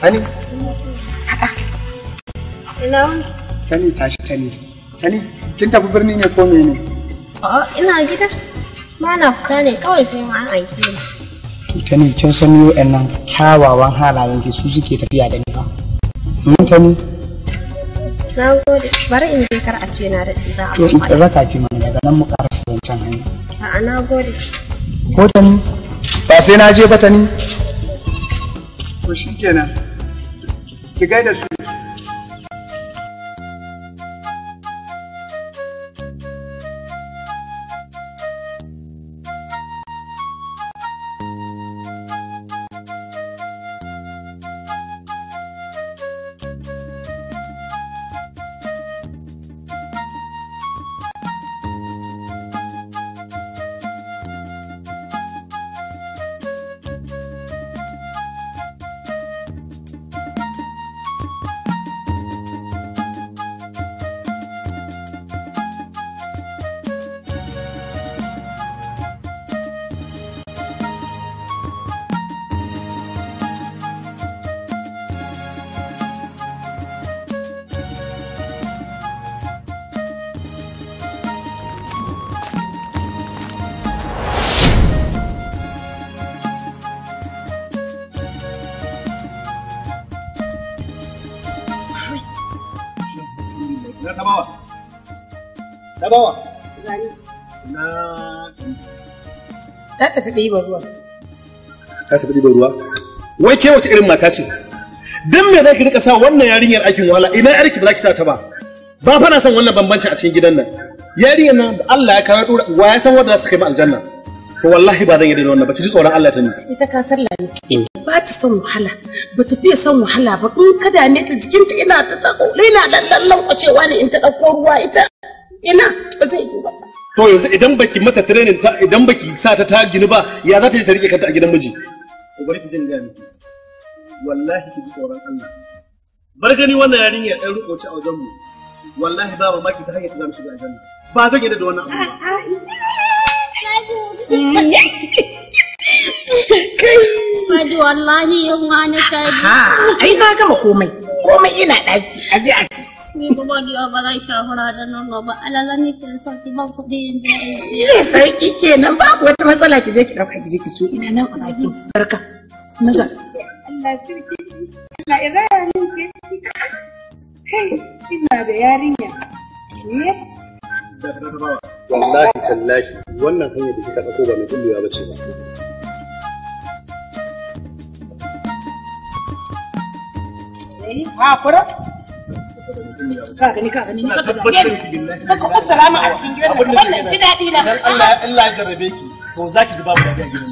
Tani? Ina wani? Tani tashi Tani. Tani, kin tafi birni ne ko mene? A'a, ina gida. Ba na fita ne kawai sai ma an aiki ne. Tani, kin san yau ɗan nan kyawawan halayen ki su suke tafiya da ni ba. Tani? Na gode. Bari in je kar a ce na daɗi za a To in tsara ki mana daga nan mu ƙarasa wancan hanya. A'a, na gode. Ko Tani? Ba sai na je ba Tani? To shikenan. Ki gaida su. Tabawa. Zani. Ta tafi ɗiban ruwa. Ta tafi ɗiban ruwa? Wai ke wace irin mata ce? Dan me zaki rika sa wannan yarinyar aikin wahala? Ina yarki ba za ki sa ta ba. Ba fa na son wannan bambanci a cikin gidan nan. Yarinyar nan da Allah ya kawo dora wa ya san wanda za su kai mu aljanna. To wallahi ba zan yi da wannan ba ki ji tsoron Allah ta ni. Ita ka san lani. Ba ta son wahala. Ba ta fiye son wahala ba. In ka dame ta jikinta ina ta tsako. Ina lallan kwacewa ne in ta ɗauko ruwa ita. Ina ba zai yi ba. To yanzu idan baki mata training ta idan baki sa ta gini ba ya za ta je ta rike kanta a gidan miji. Bari ki jin ga miki. Wallahi ki ji tsoron Allah. Bar gani wannan yarinya ɗan rukoci a wajen mu. Wallahi ba mamaki ta hanyar ta zamu shiga aljanna. Ba zan yadda da wannan abu. Kai. Fadi wallahi yin wani kai. Ha, ai na gama komai. Komai ina ɗaki. Aje a ci. Ni ba godiya ba zai shahura da nono ba. Alala ni ke sauki ban kuɗi in je. Ne sarki kenan babu wata matsala ki je ki ɗauka ki je ki so ina nan a bakin sarka. Maza. Allah sarki. Allah ya raya min ke. Kai, ina da yarinya. Ne? Wallahi tallahi wannan hanyar da kika dauko ba mai kullewa bace ba. Ha fura? Ka gani ka salama a cikin gidan wannan ji daɗi na. Allah ya jarrabe ki to zaki ji babu daɗi a gidan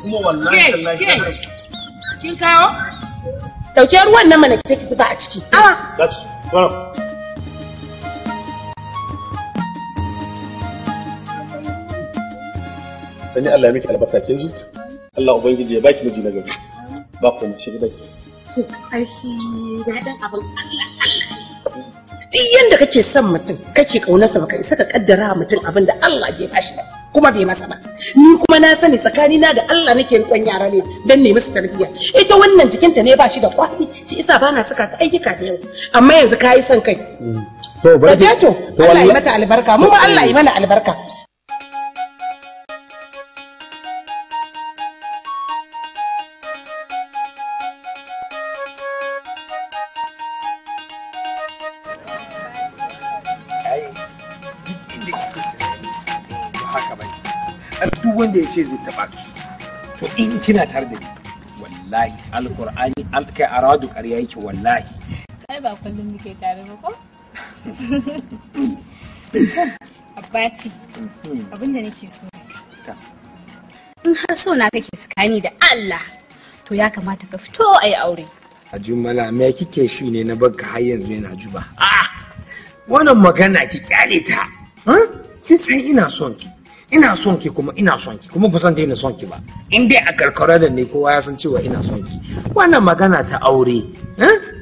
kuma wallahi tallahi kin kawo? Dauke ruwan nan mana ki zuba a ciki. Sani Allah ya miki albarka kin ji? Allah ubangiji ya baki miji na gari. Ba ku shi gidan. To ai shi daɗin abin Allah. Duk yanda kake son mutum, kake kaunarsa baka isa ka kaddara mutum abin da Allah ke bashi ba, kuma bai masa ba. Ni kuma na sani tsakanina da Allah nake riƙon yara ne dan ne musu tarbiyya. Ita wannan jikinta ne ba shi da kwali, shi isa ba na saka ta ayyuka da yau. Amma yanzu ka yi son kai. To bari. To Allah ya mata albarka, mu ma Allah ya mana albarka. duk wanda ya ce zai taba ki to in kina tare da ni wallahi alqur'ani alkai aradu ƙarya yake wallahi kai ba kullum muke tare ba ko abbaci abinda nake so in har so na kake tsakani da Allah to ya kamata ka fito ayi aure a jumala me kike shi ne na baka har yanzu yana juba wannan magana ki kyale ta kin san ina son ki kuma ina son ki kuma ba zan daina son ki ba in dai a karkara da ne kowa ya san cewa ina son ki wannan magana ta aure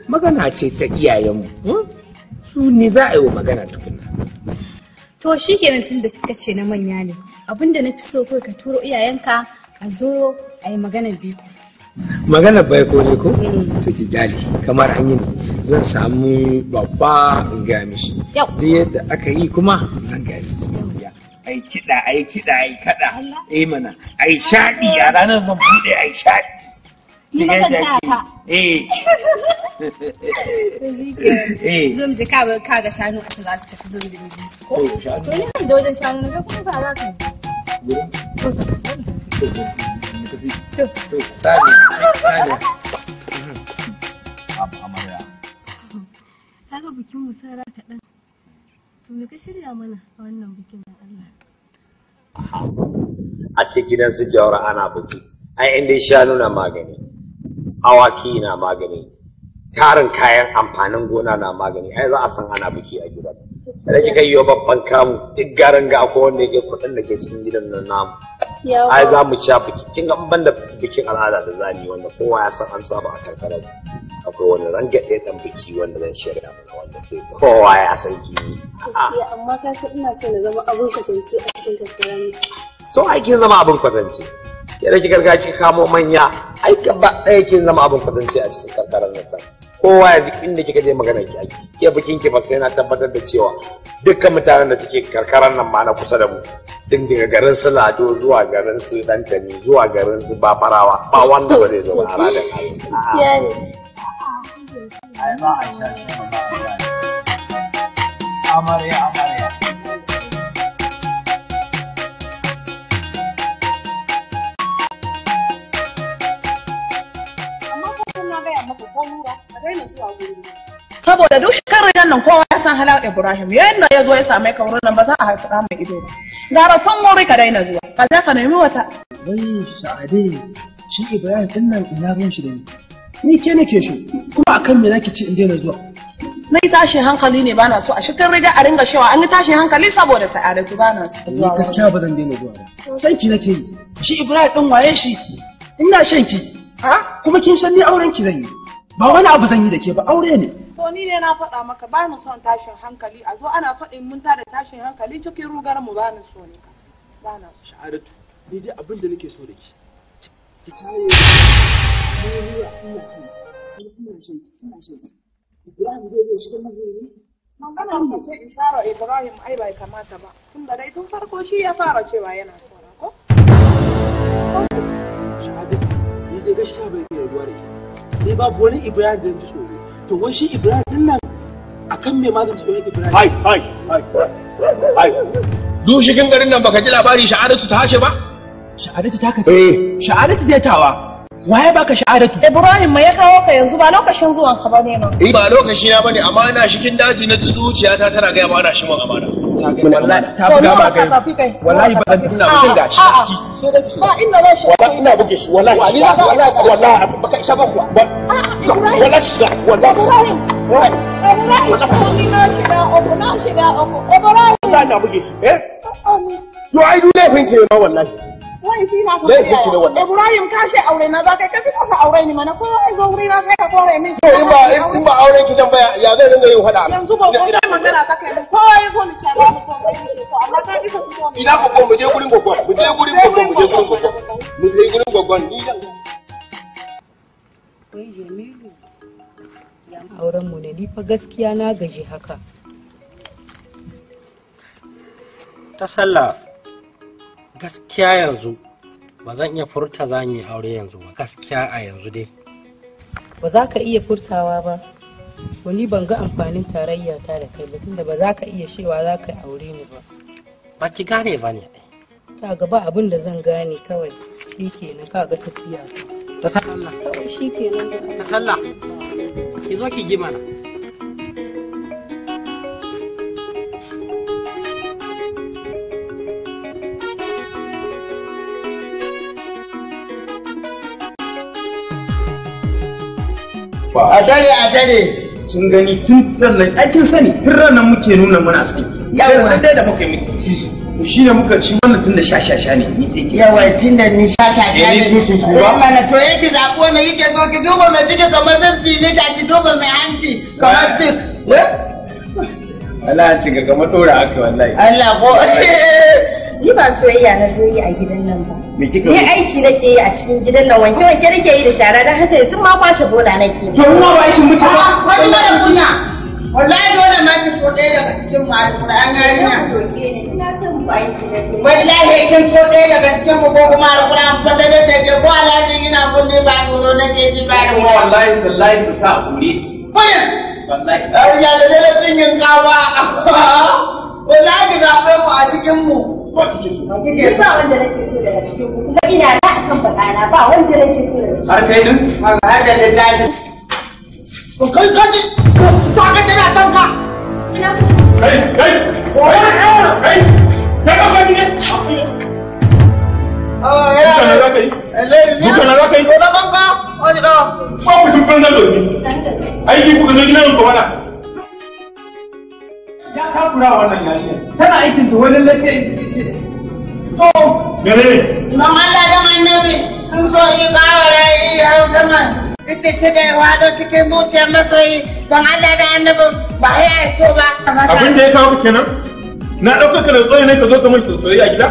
magana ce ta iyayenmu su ne za a yi wa magana tukunna to shikenan tunda kika ce na manya ne abinda na fi so kai ka turo iyayenka a zo a yi magana biyu magana bai ko ne ko to ki gali kamar an yi zan samu babba in ga mishi duk yadda aka yi kuma zan ga mishi ai kiɗa ai kaɗa mana ai shaɗi a ranar zan buɗe ai shaɗi ni ma zan ta zo mu je ka ga shanu a za su tafi zo da miji ko to ni kan da wajen shanu na ga kuma ba za ka sani amarya kaga bikin mu sara kaɗan to me ka shirya mana a wannan bikin da Allah a ce gidan su jawara ana biki ai inda shanu na magani awaki na magani tarin kayan amfanin gona na magani ai za a san ana biki a gidan da kika yi babban kamu duk garin ga akwai wanda yake kudin da ke cikin gidan nan namu ai za mu sha biki kin ga ban da bikin al'ada da zani wanda kowa ya san an saba a karkarar akwai wani rangaɗe dan biki wanda zan shirya mana wanda sai kowa ya san ki amma ka san ina so na zama abun kwatance a cikin karkarar so ai kin zama abun kwatance ke da ki gargaci kamo manya ai gaba ɗaya kin zama abun kwatance a cikin karkarar nan kowa ya duk inda kika je magana ki ake ke bikin ki ba sai na tabbatar da cewa dukkan mutanen da suke karkarar nan ma na kusa da mu din daga garin su Lado zuwa garin su Dantani zuwa garin su Bafarawa ba wanda ba zai zo ba a ranar ai ba a sha shi ba amarya saboda duk shekarar nan kowa ya san halal Ibrahim yanda ya zo ya same ka wurin nan ba za a haifi ɗan mai ido ba gara tun wuri ka daina zuwa ka je ka nemi wata wai Sa'ade shi Ibrahim din nan ina ruwan shi da ni ke nake so kuma akan me zaki ce in daina zuwa na yi tashin hankali ne bana so a cikin riga a ringa shewa an yi tashin hankali saboda Sa'adatu bana so ni gaskiya ba zan daina zuwa ba sai ki nake yi shi Ibrahim din waye shi ina shan ki kuma kin san ni auren ki zan yi ba wani abu zan yi da ke ba aure ne to ni ne na faɗa maka ba ni son tashin hankali a zo ana faɗin mun tada tashin hankali cikin rugar mu ba ni so ne ka ba na so Sa'adatu ni dai abin da nake so da ki tawo ni ina son ki Ibrahim zai zo shiga mahimmi maganar mace isara Ibrahim ai bai kamata ba tun da dai tun farko shi ya fara cewa yana so na ko Sa'adatu ni dai gaskiya bai iya ruwa da ni babu wani Ibrahim da ji tsoro to wai shi Ibrahim din nan akan me ma zan tsoro Ibrahim hai duk shigin garin nan baka ji labari Sha'adatu ta hashe ba Sha'adatu ta kace Sha'adatu dai tawa waye baka Sha'adatu Ibrahim mai ya kawo ka yanzu ba lokacin zuwan ka bane nan ba lokaci na bane amma ina cikin daji na zuciyata tana ga ba na shi mun amana wallahi ta buga ma kai wallahi ba zan ina mutum da shi ciki ba inda zan shi wallahi ina buge shi wallahi wallahi baka isa ba kuwa wallahi shiga wallahi Ibrahim ni na shiga uku Ibrahim wallahi na buge shi yo ai dole fin ce ma wallahi wai fi na ka Ibrahim ka shi aure na za ka fi ka aure ni mana ko ai zo wuri na sai ka kore min to in ba auren ki zan baya ya zai ringa yin hada yanzu ko sai magana ta kai ko ai zo ni ce ba mu son kai so amma ka ji ka fito ina ko mu je gurin gogo mu je gurin gogo ni dan wai Jamilu auren mu ne ni fa gaskiya na gaji haka ta sallah gaskiya yanzu ba zan iya furta za mu yi aure yanzu ba gaskiya a yanzu dai ba za ka iya furtawa ba wani ban ga amfanin tarayya ta da kai ba tunda ba za ka iya shewa za ka aure ni ba ba ki gane ba ne ta gaba abin da zan gane kawai shi kenan ka ga tafiya ta sallah kawai shi kenan ta sallah ki zo ki gima na a dare sun gani tun sannan aikin sani tun ranar muke nuna muna sanki yawa dai da muka yi miki shi ne muka ci wannan tun da sha ne ni sai yawa tun da ni sha ne ni su ba mana to yake zako ne yake zo ki duba mai jike kamar zafi ne ta ki duba mai hanci kamar fik Allah ci ga kamar dora haka wallahi Allah ko Ni ba soyayya na zo yi a gidan nan ba. Me kika Ni aiki nake yi a cikin gidan nan wanke nake yi da shara dan haka yanzu ma kwashe bola nake. To ruwa ba aikin mutum ba. Wani mara kunya. Wallahi dole ma ki so ɗaya daga cikin mu alƙur'an yarinya. Ina ce mu aiki nake. Wallahi kin so ɗaya daga cikin mu ko kuma alƙur'an ko da take ko alhaji ina kulle ba duro nake ji ba da ruwa. wallahi tallahi ku sa kure Kunya. wallahi Ya da lalacin yin kawa. Wallahi zaɓe mu a cikin mu. ba kike so Ni ba wanda nake so daga cikin ku kuma ina na akan bakana ba wanda nake so daga cikin. har kai din Har da littafi. Ko kai kaji ko ka tana tanka. kai kai kai ka ba ni ne Oh ya. duka na za ka yi duka na za ka yi Ko da kanka. Wani da. ba ku tun ban da doki aiki ku ga gidan ku wala ya kafura wannan yarinya tana aikin ta wani lafiya To. gare Imam Allah da annabi sun so yi kawara yi hau sama ita ce da wado cikin zuciyar masoyi don Allah da annabi ba ya so ba. abin da ya kawo ka kenan na ɗaukar ka da tsoye ne ka zo ka mashi soyayya a gida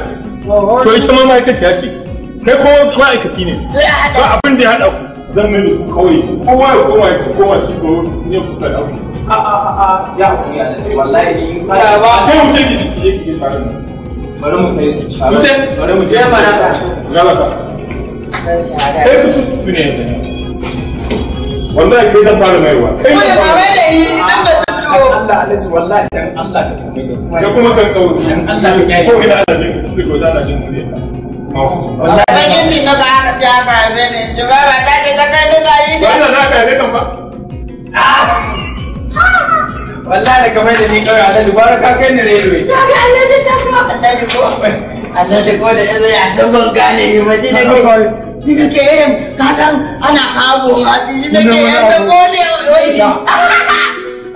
to ita ma ma'aikaciya ce kai ko ma'aikaci ne ba abin da ya haɗa ku zan mai ku kawai kowa ya koma ci kowa ci ko ne ku ka ɗauki ya ku ya da wallahi ni ba kai wuce ki je ki sarar bari mu kai wuce bari mu je mana ka galaka kai ku su ne wallahi kai zan fara maiwa kai Ko da ba wai da yi dan ba su Allah alaji wallahi dan Allah ka kuma kan kawo dan Allah ya ko ina Allah jin ku ko da Allah jin mu ne wallahi Bayan ni na ga aka ja ka bene ji ba ba ta ce ta kai da yi ne. wannan na kai kan ba wallahi da kamar da ni kawai alaji baraka kai ne railway Allah ji ko Allah ji ko da yanzu ya dogon gane ni ba ji nake ji nake irin kadan ana kawo ma ji nake yan da kone wai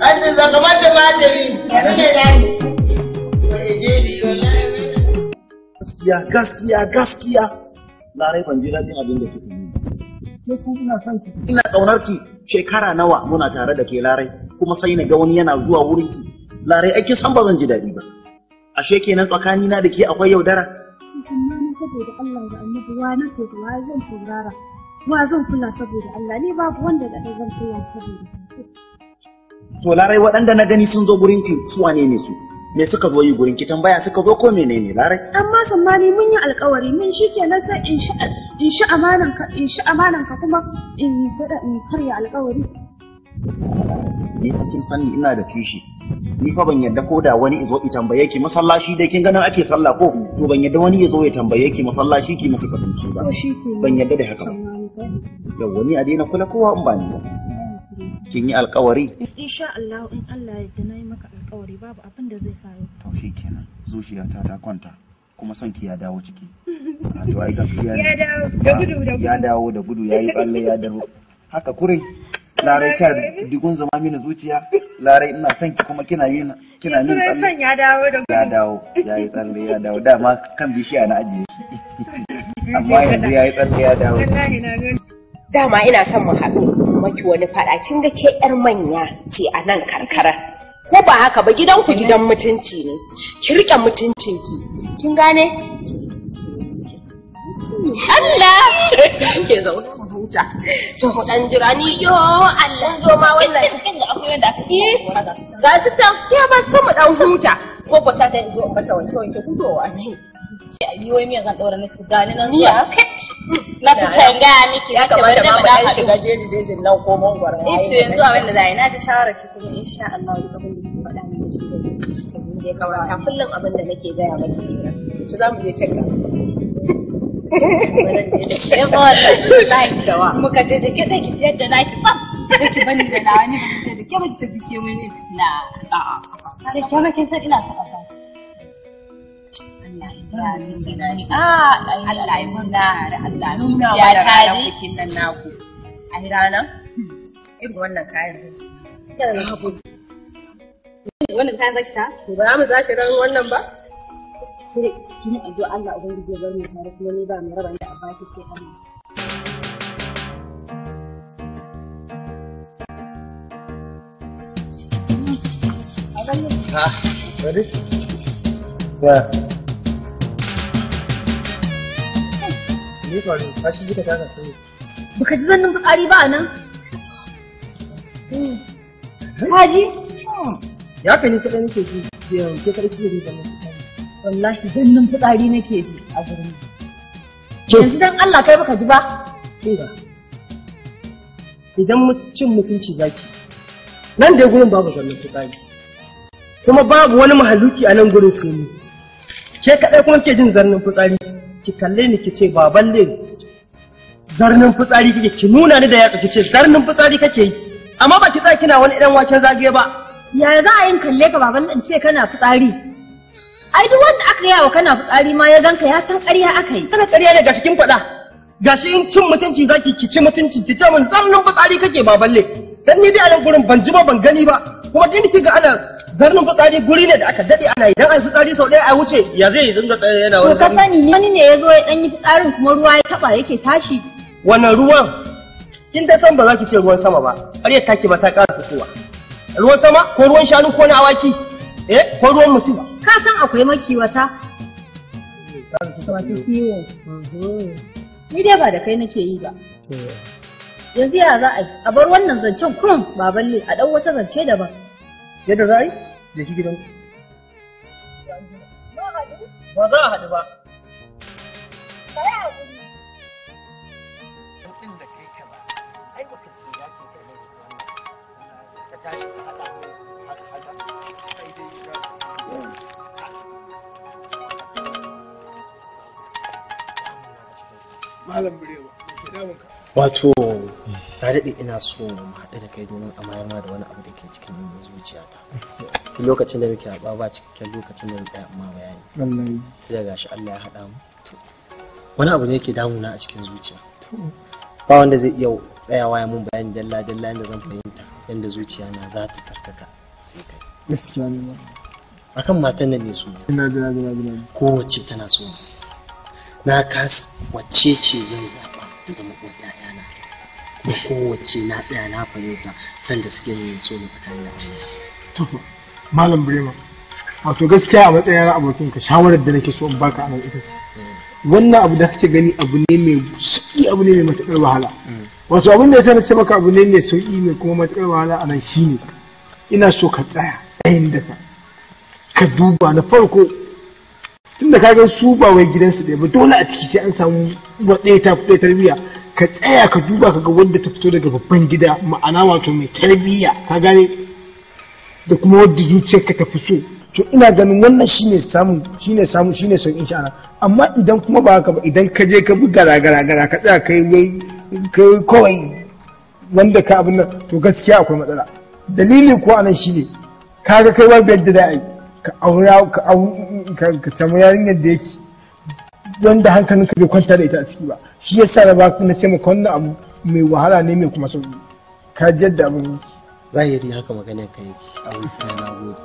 an da zakaman da batiri yanzu ne da ni gaskiya larai ban ji daɗin abin da kike yi ke san ina son ki ina ƙaunar ki shekara nawa muna tare da ke larai kuma sai na ga wani yana zuwa wurin ki larai ake san ba zan ji daɗi ba ashe kenan tsakani na da ke akwai yaudara Sannan ni saboda Allah da annabi wa nake da wa zan turara wa zan kula saboda Allah ni babu wanda da zan kula saboda to larai waɗanda na gani sun zo gurin ki su wane ne su me suka zo yi gurin ki tambaya suka zo ko menene larai amma sammani mun yi alkawari mun shikenan sai in shi amanan ka kuma in karya alkawari ni fa kin sani ina da kishi ni fa ban yadda ko da wani izo i tambaye ki masallaci dai kin ganin ake sallah ko to ban yadda wani yazo ya tambaye ki masallaci ki masa kabunci ba ban yadda da haka ba yau wani a daina kula kowa in ba ni ba kin yi alkawari insha Allah in Allah ya yarda nayi maka alkawari babu abin da zai faru to shikenan zuciyata ta kwanta kuma son ki ya dawo ciki a to ai gaskiya ya dawo da gudu ya dawo da gudu yayi tsalle ya dawo haka kurin larai ta digun zama mini zuciya larai ina son ki kuma kina min tsalle son ya dawo da gudu ya dawo yayi tsalle ya dawo dama kan bishiya na ajiye shi amma yanzu yayi tsalle ya dawo wallahi na gani Dama ina son mu haɗu maki wani faɗa kin ga ke ƴar manya ce a nan karkara ko ba haka ba gidanku gidan mutunci ne ki rike mutuncinki kin gane Allah ke zauna mu huta to ku dan jira ni yo Allah zo ma wannan kin ga akwai wanda aka ce ga su can ke ba su mu dan huta ko ko ta zo mata wanke hudowa ne yi wai miya zan daura na ci gani nan zuwa na fita ga miki ya kamata ma mu dan shiga jejin nan ko mangwaro to yanzu abin da zai na ji shawara ki kuma insha Allah duk abin da kike faɗa mini shi zai yi ya kamata kullum abin da nake gaya maki kenan to za mu je can ga muka je da ke sai ki siyar da naki ba da ki bani da nawa ni ba da ke ba ki tafi ke wani na a'a sai ke ma kin san ina son abba Allah ya muna da Allah zuciya ta ji bikin nan naku ai rana irin wannan kayan kana hakuri wannan kayan zaki ta to ba mu zashi ran wannan ba sai kin addu'a Allah ubangiji ya bar mu tare kuma ni ba mai raba da abba ki sai ready? Yeah. Me faru? Kashi kika taka kai. Baka ji zannin fitsari ba nan? Haji? Ya kai ni kaɗai nake ji, ke kaɗai kike ji zannin fitsari. Wallahi zannin fitsari nake ji a gurin. Yanzu dan Allah kai baka ji ba? Kinga. Idan cin mutunci zaki, nan dai gurin babu zannin fitsari. Kuma babu wani mahaluki a nan gurin sai ni. Ke kaɗai kuma ke jin zarnin fitsari, ki kalle ni ki ce baban le zarnin fitsari kike, ki nuna ni da yatsa ki ce zarnin fitsari kake yi, amma ba ki tsaya kina wani ɗan waken zagaye ba. Yaya za a yin kalle ka baban in ce kana fitsari? Ai duk wanda aka yawa kana fitsari ma ya ganka ya san ƙarya aka yi. Kana ƙarya ne gashi kin faɗa. Gashi in cin mutunci zaki ki ci mutunci ki ce min zarnin fitsari kake baban le. Dan ni dai a nan gurin ban ji ba ban gani ba, kuma din kiga ana zarnin fitsari guri ne da aka dade ana yi, dan ai fitsari sau ɗaya a wuce ya zai yi dinga tsaye yana wani. To ka sani ne wani ne ya zo ya dan yi fitsarin kuma ruwa ya taba yake tashi. Wannan ruwan kin da san ba za ki ce ruwan sama ba, ƙaryar take ba ta ƙara fitowa. Ruwan sama ko ruwan shanu ko na awaki ko ruwan mutum. Ka san akwai makiwata. Wato kiwo. Ni dai ba da kai nake yi ba. Yanzu ya za a yi a bar wannan zancen kurum baballe a ɗau wata zance daban. Yadda za a yi da ki gidan ba za a haɗu ba. Wato na daɗe ina so mu haɗu da kai domin a mayar da wani abu da ke cikin zuciyata. Tun lokacin da muke haɓa ba cikakken lokacin da muke amma bayani. Sai da gashi Allah ya haɗa mu. Wani abu ne yake damuna a cikin zuciya. Ba wanda zai iya tsayawa ya mun bayani dalla dalla yadda zan fahimta yadda zuciya na za ta tarkaka sai kai. Gaskiya ne. Akan matan nan ne su. Ina. Kowace tana so. Na kas wacce ce zan zaɓa ta zama uwar ƴaƴana. Kuma kowace na tsaya na fahimta sanda suke nuna so na tsakanin da Allah. Malam Bremen, wato gaskiya a matsayin abokin ka shawarar da nake so in baka anan ita ce. Wannan abu da kake gani abu ne mai sauki, abu ne mai matuƙar wahala. Wato abin da yasa na ce maka abu ne mai sauki mai kuma matuƙar wahala anan shine ina so ka tsaya tsayin da ka duba na farko tunda ka ga su ba wai gidansu ɗaya ba dole a ciki sai an samu ɗaya ta fito tarbiyya. Ka tsaya ka duba ka ga wanda ta fito daga babban gida ma'ana wato mai tarbiyya ka gane da kuma wadda zuciyarka ta fi so. To ina ganin wannan shine son insha Allah. Amma idan kuma ba haka ba idan ka je ka bi gara ka tsaya kai kawai wanda ka abin nan to gaskiya akwai matsala. Dalili ko anan shine kaga kai wani yadda da ai ka aura ka samu yarinyar da yake wanda hankalinka bai kwanta da ita a ciki ba. Shi yasa na ce maka wannan abu mai wahala ne mai kuma sauki. Ka ji yadda abin zahiri haka maganar ka yake abin sai na gode.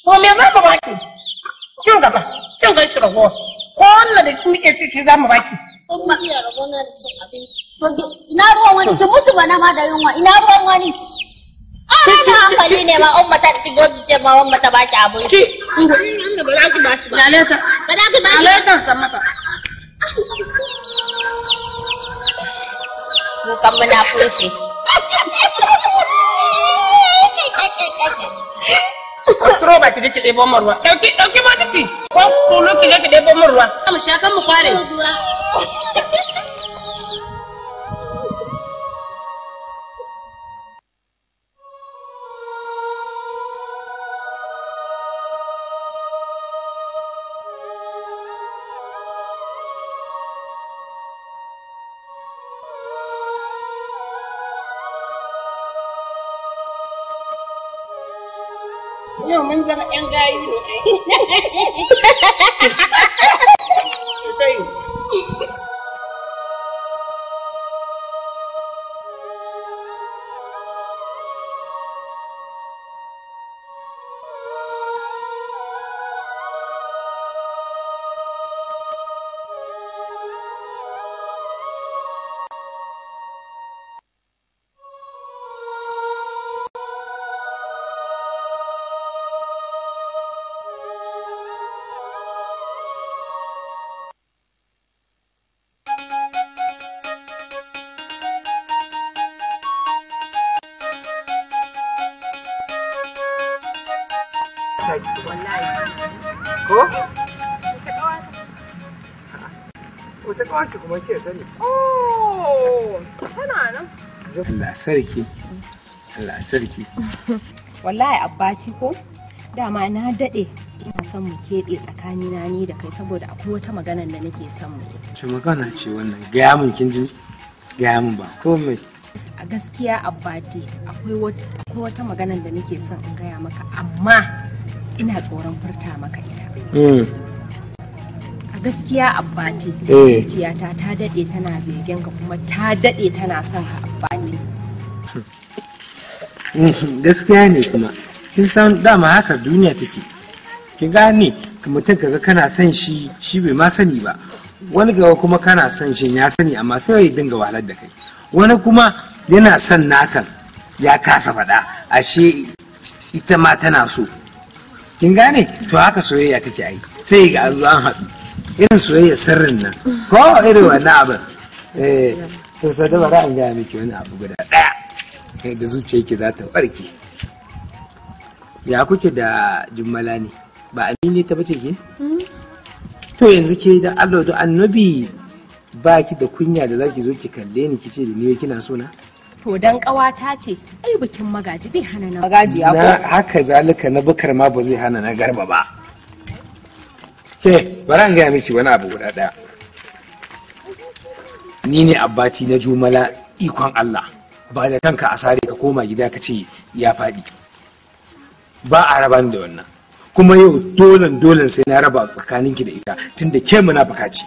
To me za ka baki? Kin gaba, kin gaishe rago. Ko wannan da kin ke ci shi za mu baki. Kuma iya rago na da cin abinci. To ina ruwan wani ki mutu bana ma da yunwa ina ruwan wani. Ana hankali ne ma umma ta ci goji ce ma umma ta baki abinci. Inda ba za ki bashi ba. Laleta. Ba za ki bashi. Laleta san mata. Mu kan muna fushi. Kuro ba ki je ki ɗebo min ruwa. Ɗauki ba ki. Ko tulu ki je ki ɗebo min ruwa. Mu sha kan mu kware. Yau mun zama ƴan gayu ne. ko wace kawaki kuma ke sani tana nan Allah sarki Allah sarki wallahi abbati ko dama na dade ina son mu keɓe tsakanina ni da kai saboda akwai wata magana da nake son mu yi. Ce magana ce wannan gaya min kin ji gaya min ba komai. A gaskiya abbati akwai wata magana da nake son in gaya maka amma ina tsoron furta maka ita. A gaskiya abbati zuciyata ta dade tana begen ka kuma ta dade tana son ka abbati. Gaskiya ne kuma kin san dama haka duniya take. Ki gane mutum kaga kana son shi bai ma sani ba wani gawa kuma kana son shi ya sani amma sai ya dinga wahalar da kai wani kuma yana son nakan ya kasa faɗa ashe ita ma tana so kin gane to haka soyayya take ai sai ga an zo an haɗu irin soyayya sirrin nan ko irin wannan abin to sai da bara an ga miki wani abu guda ɗaya kai da zuciyarki za ta barke ya kuke da jummala ne ba amini ta bace ke? To yanzu ke da Allah da annabi ba ki da kunya da zaki zo ki kalle ni kice da ni kina so na? To dan kawata ce ai bikin magaji bai hana na magaji ya ko haka zalika na bukar ma ba zai hana na garba ba. Ke bari an ga miki wani abu guda daya. Ni ne abbati na jumala ikon Allah ba da kanka a sare ka koma gida ka ce ya faɗi. Ba a raba da wannan. Kuma yau dolen sai na raba tsakaninki da ita tunda ke munafika ce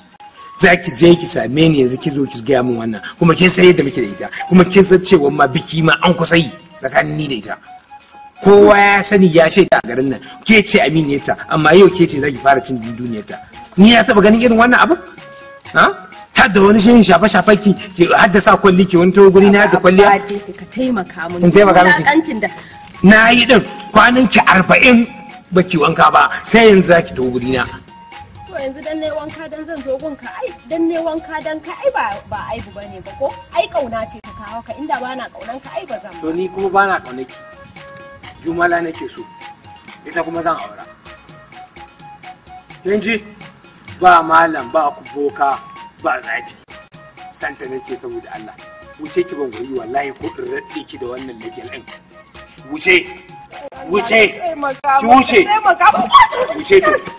zaki je ki same ni yanzu ki zo ki gaya min wannan kuma kin san yadda muke da ita kuma kin san cewa ma biki ma an kusa yi tsakanin ni da ita kowa ya sani ya shaida a garin nan ke ce aminiyarta amma yau ke ce zaki fara cin duniyarta ni ya taba ganin irin wannan abu ha har da wani shirin shafa ki haddasa kwalli ki wani tawo guri na da kwalliya ka taimaka mun kancin da na yi din kwanan ki 40 baki wanka ba sai yanzu zaki tawo guri na to yanzu dan ne wanka dan zan zo gunka ai dan ne wanka dan ka ai ba aibu bane ba ko ai kauna ce ta kawo ka inda bana kaunan ka ai ba zan to ni kuma bana kaunaki jumala nake so ita kuma zan aura yanji ba malam ba kuboka ba zafi santa nake saboda Allah wuce ki ban goyi wallahi ko in radde ki da wannan lagel din wuce ki wuce to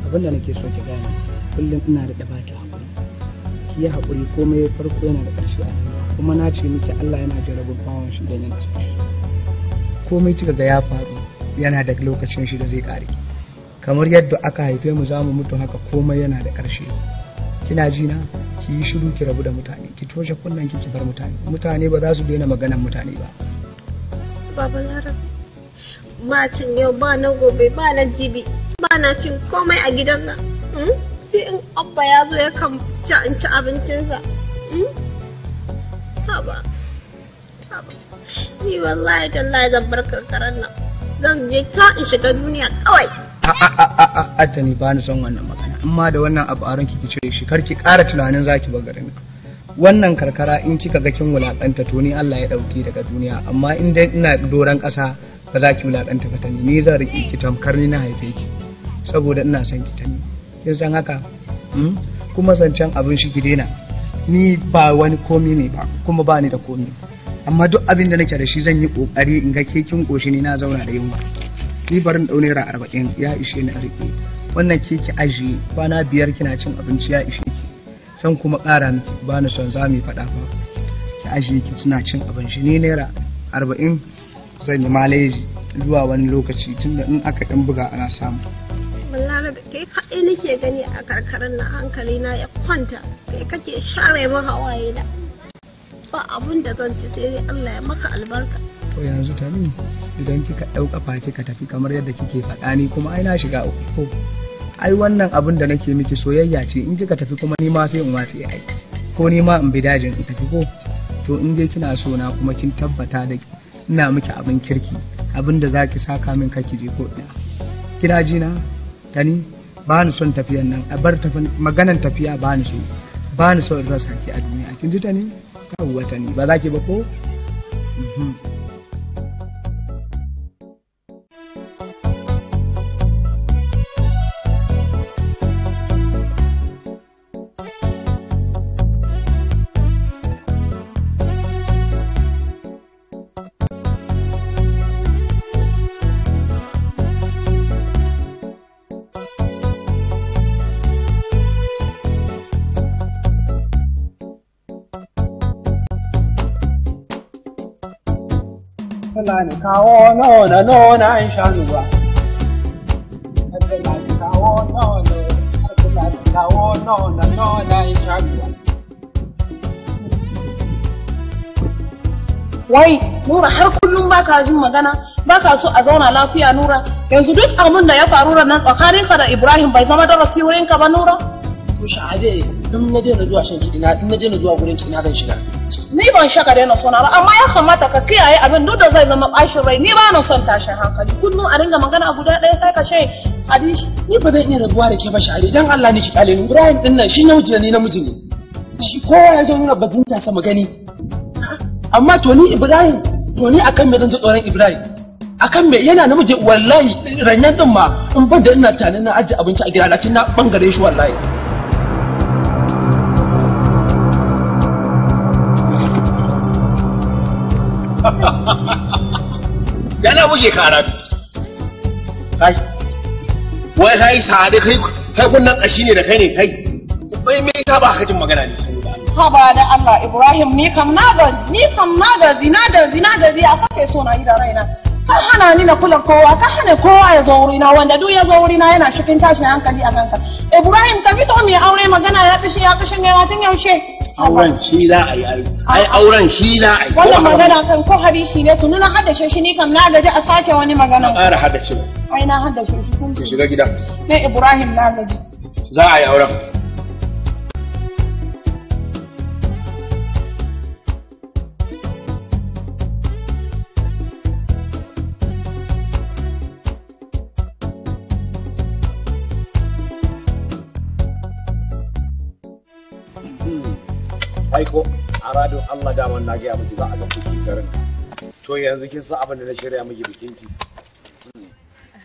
abinda nake so ki gane kullum ina da baki haƙuri ki yi haƙuri komai farko yana da ƙarshe a rayuwa kuma na ce miki Allah yana jarabin bawon shi da yana cikin komai kika ga ya faru yana da lokacin shi da zai kare kamar yadda aka haife mu za mu mutu haka komai yana da ƙarshe kina ji na ki yi shiru ki rabu da mutane ki toshe kunnen ki bar mutane ba za su daina maganar mutane ba Baba Lara ba cin yau ba na gobe ba na jibi ba na cin komai a gidan nan sai in abba ya zo ya kan ci abincinsa haba ni wallahi tallahi zan bar karkarar nan zan je ta in shiga duniya kawai a ni ba ni son wannan magana amma da wannan abu a ranki ki cire shi karki ƙara tunanin zaki bar garin wannan karkara in kika ga kin wulakanta to ni Allah ya dauke daga duniya amma in dai ina doran ƙasa ba za ki wulakanta ba tani ni zan riƙe ki tamkar ni na haife ki saboda ina son ki tani kin san haka kuma zancen abin shi ki daina ni ba wani komi ne ba kuma ba ni da komi amma duk abin da nake da shi zan yi kokari in ga ke kin koshi ni na zauna da yunwa ni barin dau naira 40 ya ishe ni a rike wannan ke ki ajiye kwana 5 kina cin abinci ya ishe ki san kuma ƙara miki ba ni son za mu faɗa ba ki ajiye ki kina cin abinci ni naira 40 zan yi maleji zuwa wani lokaci tunda in aka dan buga ana samu wallahi kai kaɗai nake gani a karkarar na hankali na ya kwanta kai kake share min hawaye da ba abun da zan ci sai Allah ya maka albarka to yanzu ta ni idan kika ɗauka face ka tafi kamar yadda kike faɗa ni kuma ai na shiga uku ai wannan abun da nake miki soyayya ce in kika tafi kuma ni ma sai in wace ai ko ni ma in bi dajin in tafi ko to in dai kina so na kuma kin tabbata da ina miki abin kirki abin da zaki saka min kake je ko ina kina ji na tani ba ni son tafiyan nan a bar maganan tafiya ba ni so in rasa ki a duniya kin ji ta ne ka wata ne ba za ki ba ko Fulani kawo nona in sha ruwa. Fulani kawo nona in sha ruwa. Wai, Nura har kullum baka jin magana, baka so a zauna lafiya Nura. Yanzu duk abin da ya faru nan tsakaninka da Ibrahim bai zama darasi wurinka ba Nura? To sha'ade, in na daina zuwa shan kiɗi in na daina zuwa gurin kiɗi zan shiga. Ni ban shaka daina sona ba, amma ya kamata ka kiyaye abin duk da zai zama bashin rai. Ni ba na son tashin hankali. Kullum a ringa magana guda ɗaya sai ka ce hadishi. Ni ba zan iya rabuwa da ke ba sha'ade, dan Allah ne ki kyale ni. Ibrahim din nan shi namiji ne ni namiji ne. Shi kowa ya zo nuna bazinta sa magani. Amma to ni Ibrahim, to ni akan me zan ji tsoron Ibrahim? Akan me yana namiji wallahi ranyan din ma in ban da ina tunanin na ajiye abinci a gida na tun na bangare shi wallahi. Yana buge karatu kai wai kai sa'ade kai kunnan kashi ne da kai ne kai bai me ka ba ka jin magana ne ha ba da Allah Ibrahim ni kam na gaji a sake so na yi da raina ka hana ni na kula kowa ka hana kowa ya zo wurina wanda duk ya zo wurina yana cikin tashin hankali a kanka Ibrahim ka fito mai aure magana ya kashe mai watan yaushe auren shi za a yi ai auren shi za a yi wannan magana kan ko hadisi ne tunu na haddace shi ni kam na gaji a sake wani magana na ƙara haddace ai na haddace shi kun ki shiga gida ne Ibrahim na gaji za a yi auren aiko a radon Allah daman na gaya miki za a ga kuki garin to yanzu kin san abin da na shirya miki bikin ki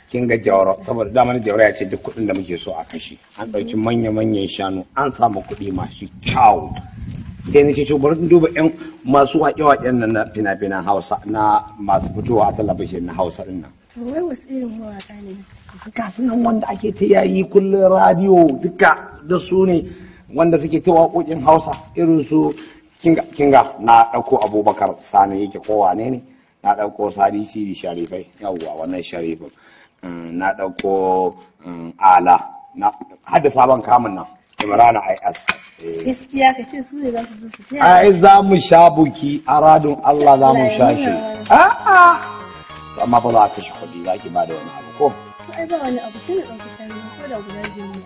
kin ga jawara saboda daman jawara ya ce duk kuɗin da muke so a kashe an ɗauki manya-manyan shanu an samu kuɗi masu kyau sai ni ce to bari duba ƴan masu waƙe-waƙen nan na fina-finan Hausa na masu fitowa a talabijin na Hausa din nan wai wasu irin mawaƙa ne ga sunan wanda ake ta yayi kullun radio duka da su ne wanda suke ta waƙoƙin Hausa irin su kinga na ɗauko Abubakar Sani yake kowa ne na ɗauko Sadi Sidi Sharifai yawwa wannan Sharifin na ɗauko Ala na hadda sabon kamun nan Imrana IS gaskiya ka ce su ne za su zo su taya ai za mu sha buki a radon Allah za mu sha shi a'a amma ba za ta shi kuɗi za ki ba da wani abu ko to ai ba wani abu sai na ɗauki shanu ko da guda biyu ne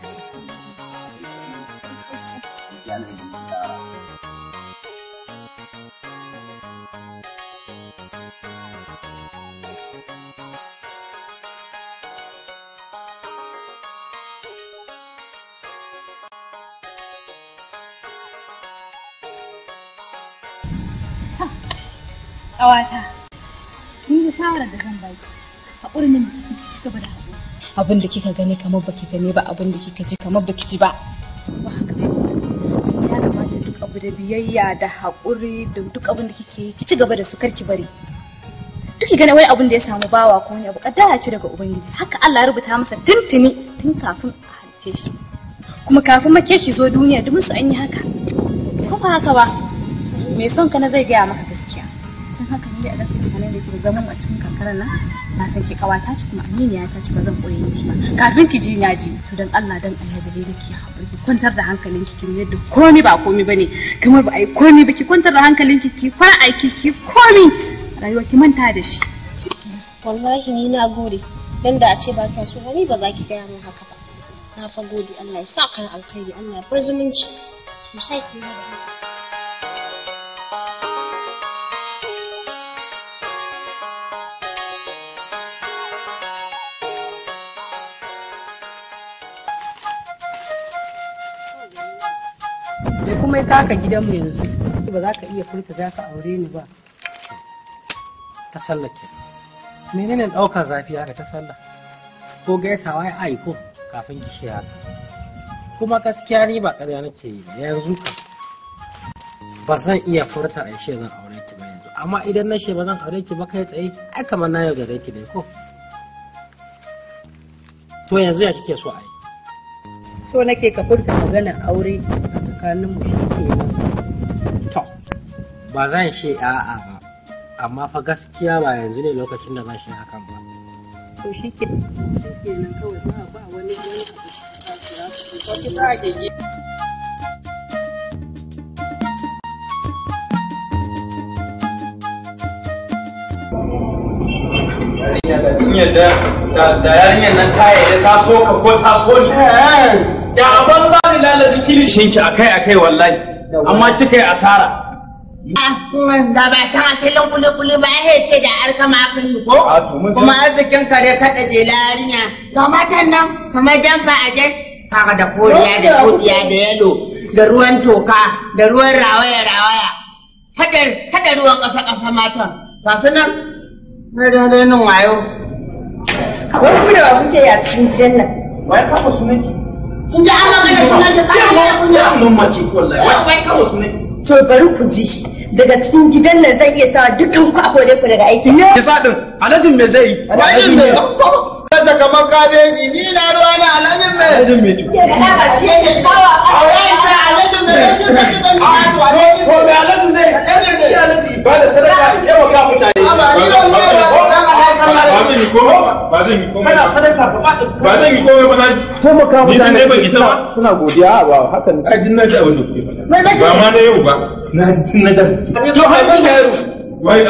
ƙawata ni da shawarar da zan baki haƙurin nan da kike ci gaba da haƙuri abin da kika gani kamar baki gani ba abin da kika ji kamar baki ji ba ba haka ya kamata duk abu da biyayya da haƙuri da duk abin da kike yi ki ci gaba da su karki bari duk ki gane wai abin da ya samu bawa ko wani abu kaddara ce daga ubangiji haka Allah ya rubuta masa tuntuni tun kafin a halice shi kuma kafin make ki zo duniya duk musu an yi haka ko ba haka ba mai son ka na zai gaya maka gaskiya tun haka ne a gaskiya sanar da ke zaman a cikin kankarar nan na san ki kawata ci kuma aminiya ta ci ba zan koyi miki ba kafin ki ji na ji to dan Allah dan Allah da dai ki haƙuri ki kwantar da hankalinki ki yadda komai ba komai bane kamar ba ai komai ba ki kwantar da hankalinki ki fara aiki ki komai rayuwa ki manta da shi wallahi ni na gode dan da a ce ba ka so ni ba za ki gaya min haka ba na fa gode Allah ya sa kan alkhairi Allah ya bar zumunci sosai ki da Me kuma ya kaka gidanmu yanzu? Ba za ka iya furta za ka aure ni ba. Ta sallake. Menene ɗaukar zafi haka ta sallah? Ko gaisawa ya aiko kafin ki haka. Kuma gaskiya ni ba ƙarya nake yi ba yanzu ba zan iya furta a zan aure ki ba yanzu. Amma idan na ce ba zan aure ki ba kai tsaye ai kamar na yau da ki ne ko? To yanzu ya kike so a yi? So nake ka furta maganar aure a tsakaninmu shi ke nan. To, ba zan ce a'a ba, amma fa gaskiya ba yanzu ne lokacin da zan shi hakan ba. To shi ke nan kawai ba wani abu da ke da yarinyar nan ta yi ta so ka ko ta so ni da abin za ni lalata kilishin ki akai wallahi amma kika yi asara da ba san asalin kuli-kuli ba ya ce da alkama kan yi ko kuma arzikin kare kaɗa je yarinya ga matan nan kamar jamfa a jan kaga da koriya da kodiya da yalo da ruwan toka da ruwan rawaya hada ruwan ƙasa matan ga su nan na renin wayo wani kuma da ba kuke yi a cikin gidan nan wai kama sunanki kin ji an magana sunan da kayan da kunya mun mace wallahi wai kama sunanki to bari ku ji daga cikin gidan nan zan iya sa dukkan ku a kore ku daga aiki ne ki sa din alajin me zai yi alajin me kada kamar kabeji ni na ruwa na alajin me alajin me to ya da ba shi yake kawa alajin me alajin me ko me alajin zai alajin ba da sadaka ke wa ka mutane ba zan yi komai kana sadaka ba zan yi komai ba na ji taimaka mutane ne ban isa ba suna godiya ba haka ne ai din na ji abin da kuke faɗa ba ma na yau ba na ji tun na dan to har ban yaro wai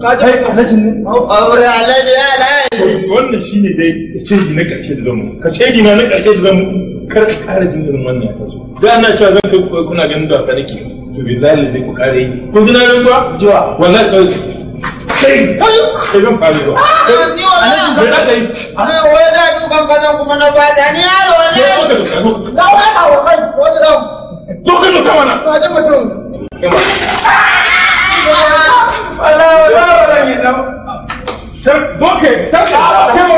da kai alajin ne aure alaji ya alaji wannan shine dai shedi na karshe da zamu ka shedi na karshe da zamu kar ka kara jin irin wannan ya taso da ana cewa zan kai kuna ganin da wasa nake to billahi zai ku kare yi kun ji na ran kuwa jiwa wallahi kai ban fare ba ni wannan da da kai ne wai da dukan kazan kuma na bada ni yaro ne da wai ka wa kai ko da to ka duka mana ka ji mutum wala ni da boke ta ka ta ka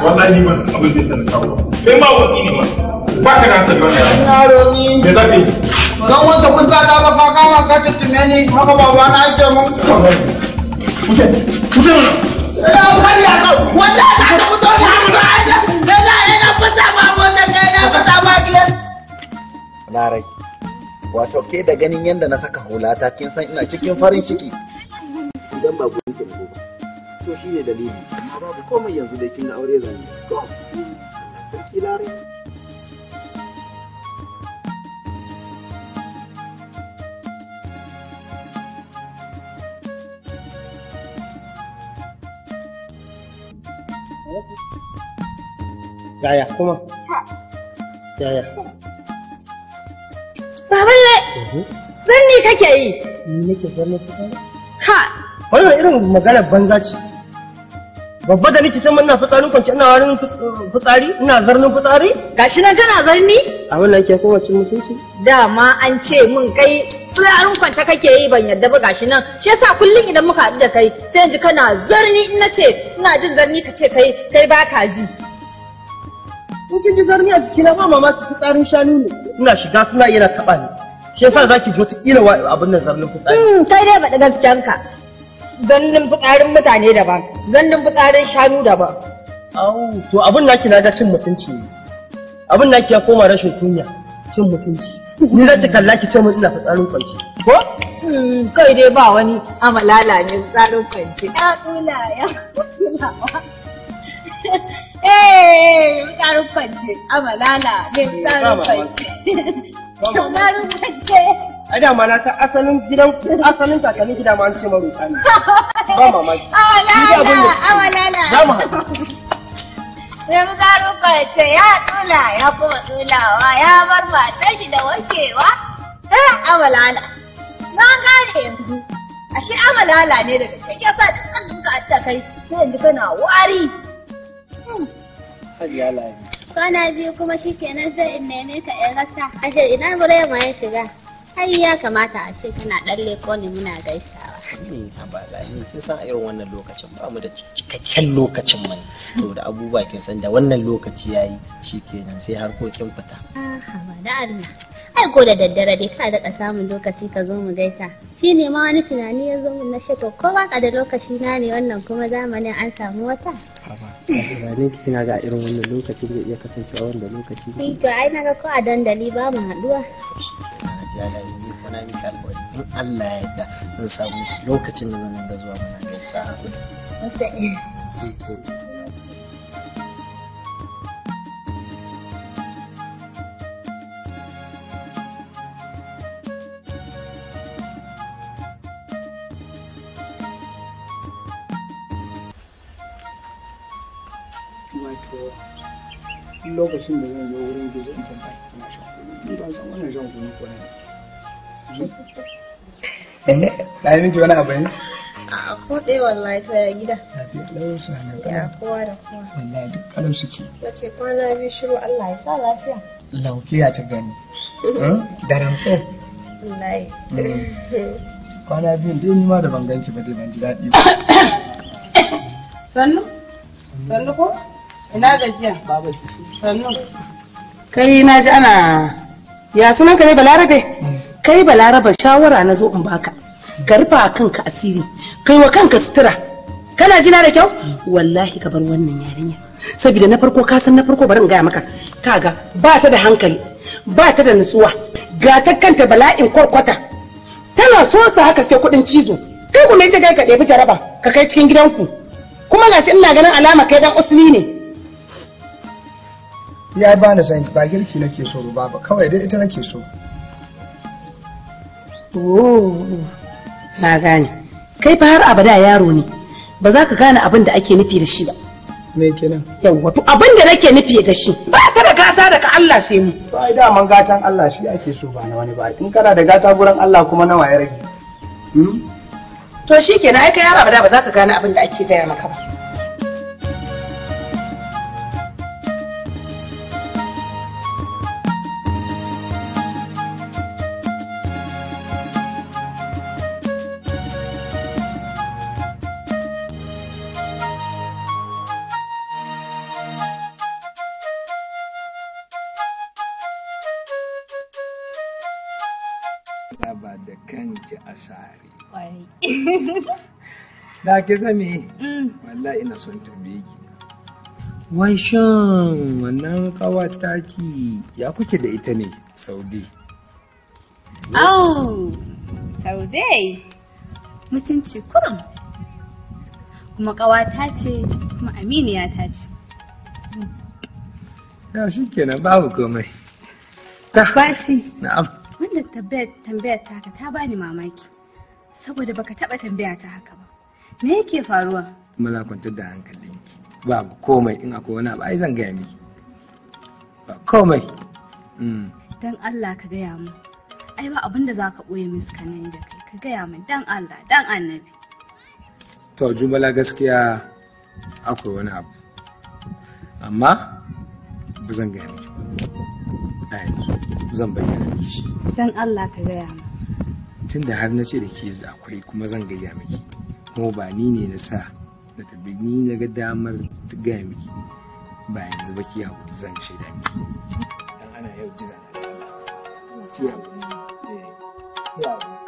wallahi wallahi ba san abin da sanin kawo kai ma wasi ne ma ba ka nan tabbata yaro ni me zaka yi dan wanda kun ta da ba ka ma ka tume ni haka baba na ake mun kuce mana ya bari ya ka wanda ka fito da da ina fita ba wanda kai na fita ba gidan Larai, wato ke da ganin yadda na saka hulata kin san ina cikin farin ciki idan ba gurin ki ba to shine dalili amma babu komai yanzu da kin aure zan yi to sarki Larai Yaya kuma? Yaya? Baballe, zanni kake yi? Ni nake zanni fitsari? Ka! Wannan irin maganar banza ce. Babba da nake can muna fitsarin kwanci ina warin fitsari, ina zarnin fitsari? Gashi nan kana zarni? Abin nan ke kowace mutunci? Dama an ce mun kai fitsarin kwance kake yi ban yadda ba gashi nan. Shi yasa kullum idan muka haɗu da kai sai ji kana zarni in nace ina jin zarni ka ce kai ba ka ji. In kin ji zarni a jikina ba mamaki fitsarin shanu ne. Ina shiga suna iya taɓa ni. Shi yasa zaki ji wata kila abin nan zarnin fitsari. Kai dai faɗi gaskiyanka. Zannin fitsarin mutane daban, zannin fitsarin shanu daban. Au, to abin naki na ga cin mutunci ne. Abin naki ya koma rashin kunya, cin mutunci. Ni zan ci kalla ki ce mun ina fitsarin kwanci. Ko? Kai dai ba wani amalala ne fitsarin kwanci. Ya tsula ya tsulawa. Fitsarin kwanci, amalala ne fitsarin kwanci. Fitsarin kwanci. A da ma na ta asalin kakannin gida ma an ce maroƙa ne. Ba mamaki. Awalala. Za mu haɗu. Sai mu gano ce ya tsula ya kuma tsulawa ya bar matar shi da wankewa. Awalala. Na gane yanzu. Ashe awalala ne daga kai. Ya sa dukkan da muka ta kai sai yanzu kana wari. Hajiya Lami. Kwana biyu kuma shikenan sai in neme ka in rasa. Ashe ina Burema ya shiga. Ai ya kamata a ce kana dan leko ne muna gaisawa. Ni habala ni kin san a irin wannan lokacin ba mu da cikakken lokacin mu saboda abubuwa kin san da wannan lokaci yayi shikenan sai harkokin fita. Haba da Allah. Ai ko da daddare dai ka daɗa samun lokaci ka zo mu gaisa. Shi ne ma wani tunani ya zo mun na to ko ba ka da lokaci na ne wannan kuma zamanin an samu wata. Haba. Tunanin kina ga irin wannan lokacin zai iya kasancewa wanda lokaci ne. To ai naga ko a dandali ba mu haɗuwa. Ya Lami ni kana miki alƙawari in Allah ya yarda zan samu lokacin da zan ga zuwa muna gaisa. Lokacin da zan zo wurin gizo in tambaya ina shan kunu ni ban san wannan shan kunu ko ne na yi miki wani abu ne a ko dai wallahi to ya gida lafiya sanan ya kowa da kowa wallahi duk kalan suke yace kwana biyu shiru Allah ya sa lafiya laukiya ta gani daren ko wallahi kwana biyun dai ni ma da ban ganki ba dai ban ji daɗi ba sannu ko ina gajiya baba sannu kai na ji ana ya sunan ka ne Balarabe kai Balarabe shawara na zo in baka garba kanka asiri kai wa kanka sutura kana jina da kyau wallahi ka bar wannan yarinya saboda na farko ka san na farko bari in gaya maka kaga ba ta da hankali ba ta da nutsuwa ga ta kanta bala'in kwarkwata tana so sa haka sai kudin cizo kai kuma ita kai ka ɗebi jaraba ka kai cikin gidanku kuma gashi ina ganin alama kai dan usuli ne ya ba ni san ba girki nake so ba kawai dai ita nake so na gane kai fa har abada yaro ne ba za ka gane abin da ake nufi da shi ba me kenan yawa to abin da nake nufi da shi ba ta da gata daga Allah sai mu to ai da man gatan Allah shi ake so ba na wani ba in kana da gata gurin Allah kuma nawa ya rage to shikenan ai kai har abada ba za ka gane abin da ake gaya maka ba Saba da kanki a sare. Da ke sami wallahi ina son tambaye ki. Wai shan wannan kawata ki ya kuke da ita ne Saudi? Oh, Saudi mutunci kurum. Kuma kawata ce kuma aminiya ta ce. Ya shi kenan babu komai. Tabbasi. Na'am. Wannan tambayar ta haka ta bani mamaki. Saboda baka taba tambaya ta haka ba. Me yake faruwa? Muna kwantar da hankalinki. Babu komai in akwai wani abu ai zan gaya miki. Ba komai. Dan Allah ka gaya mu. Ai ba abin da zaka boye miskanai da kai. Ka gaya min dan Allah, dan Annabi. To Jumala gaskiya akwai wani abu. Amma ba zan gaya miki ba. Yanzu zan bayyana miki shi. Dan Allah ka gaya mu. Tunda har na ce da ke akwai kuma zan gaya miki. Kuma ba ni ne na sa da tabbi ni na ga damar gaya miki. Ba yanzu ba ki haƙuri zan shaida miki. Dan ana yau jira na da Allah. Ki haƙuri. Ki haƙuri.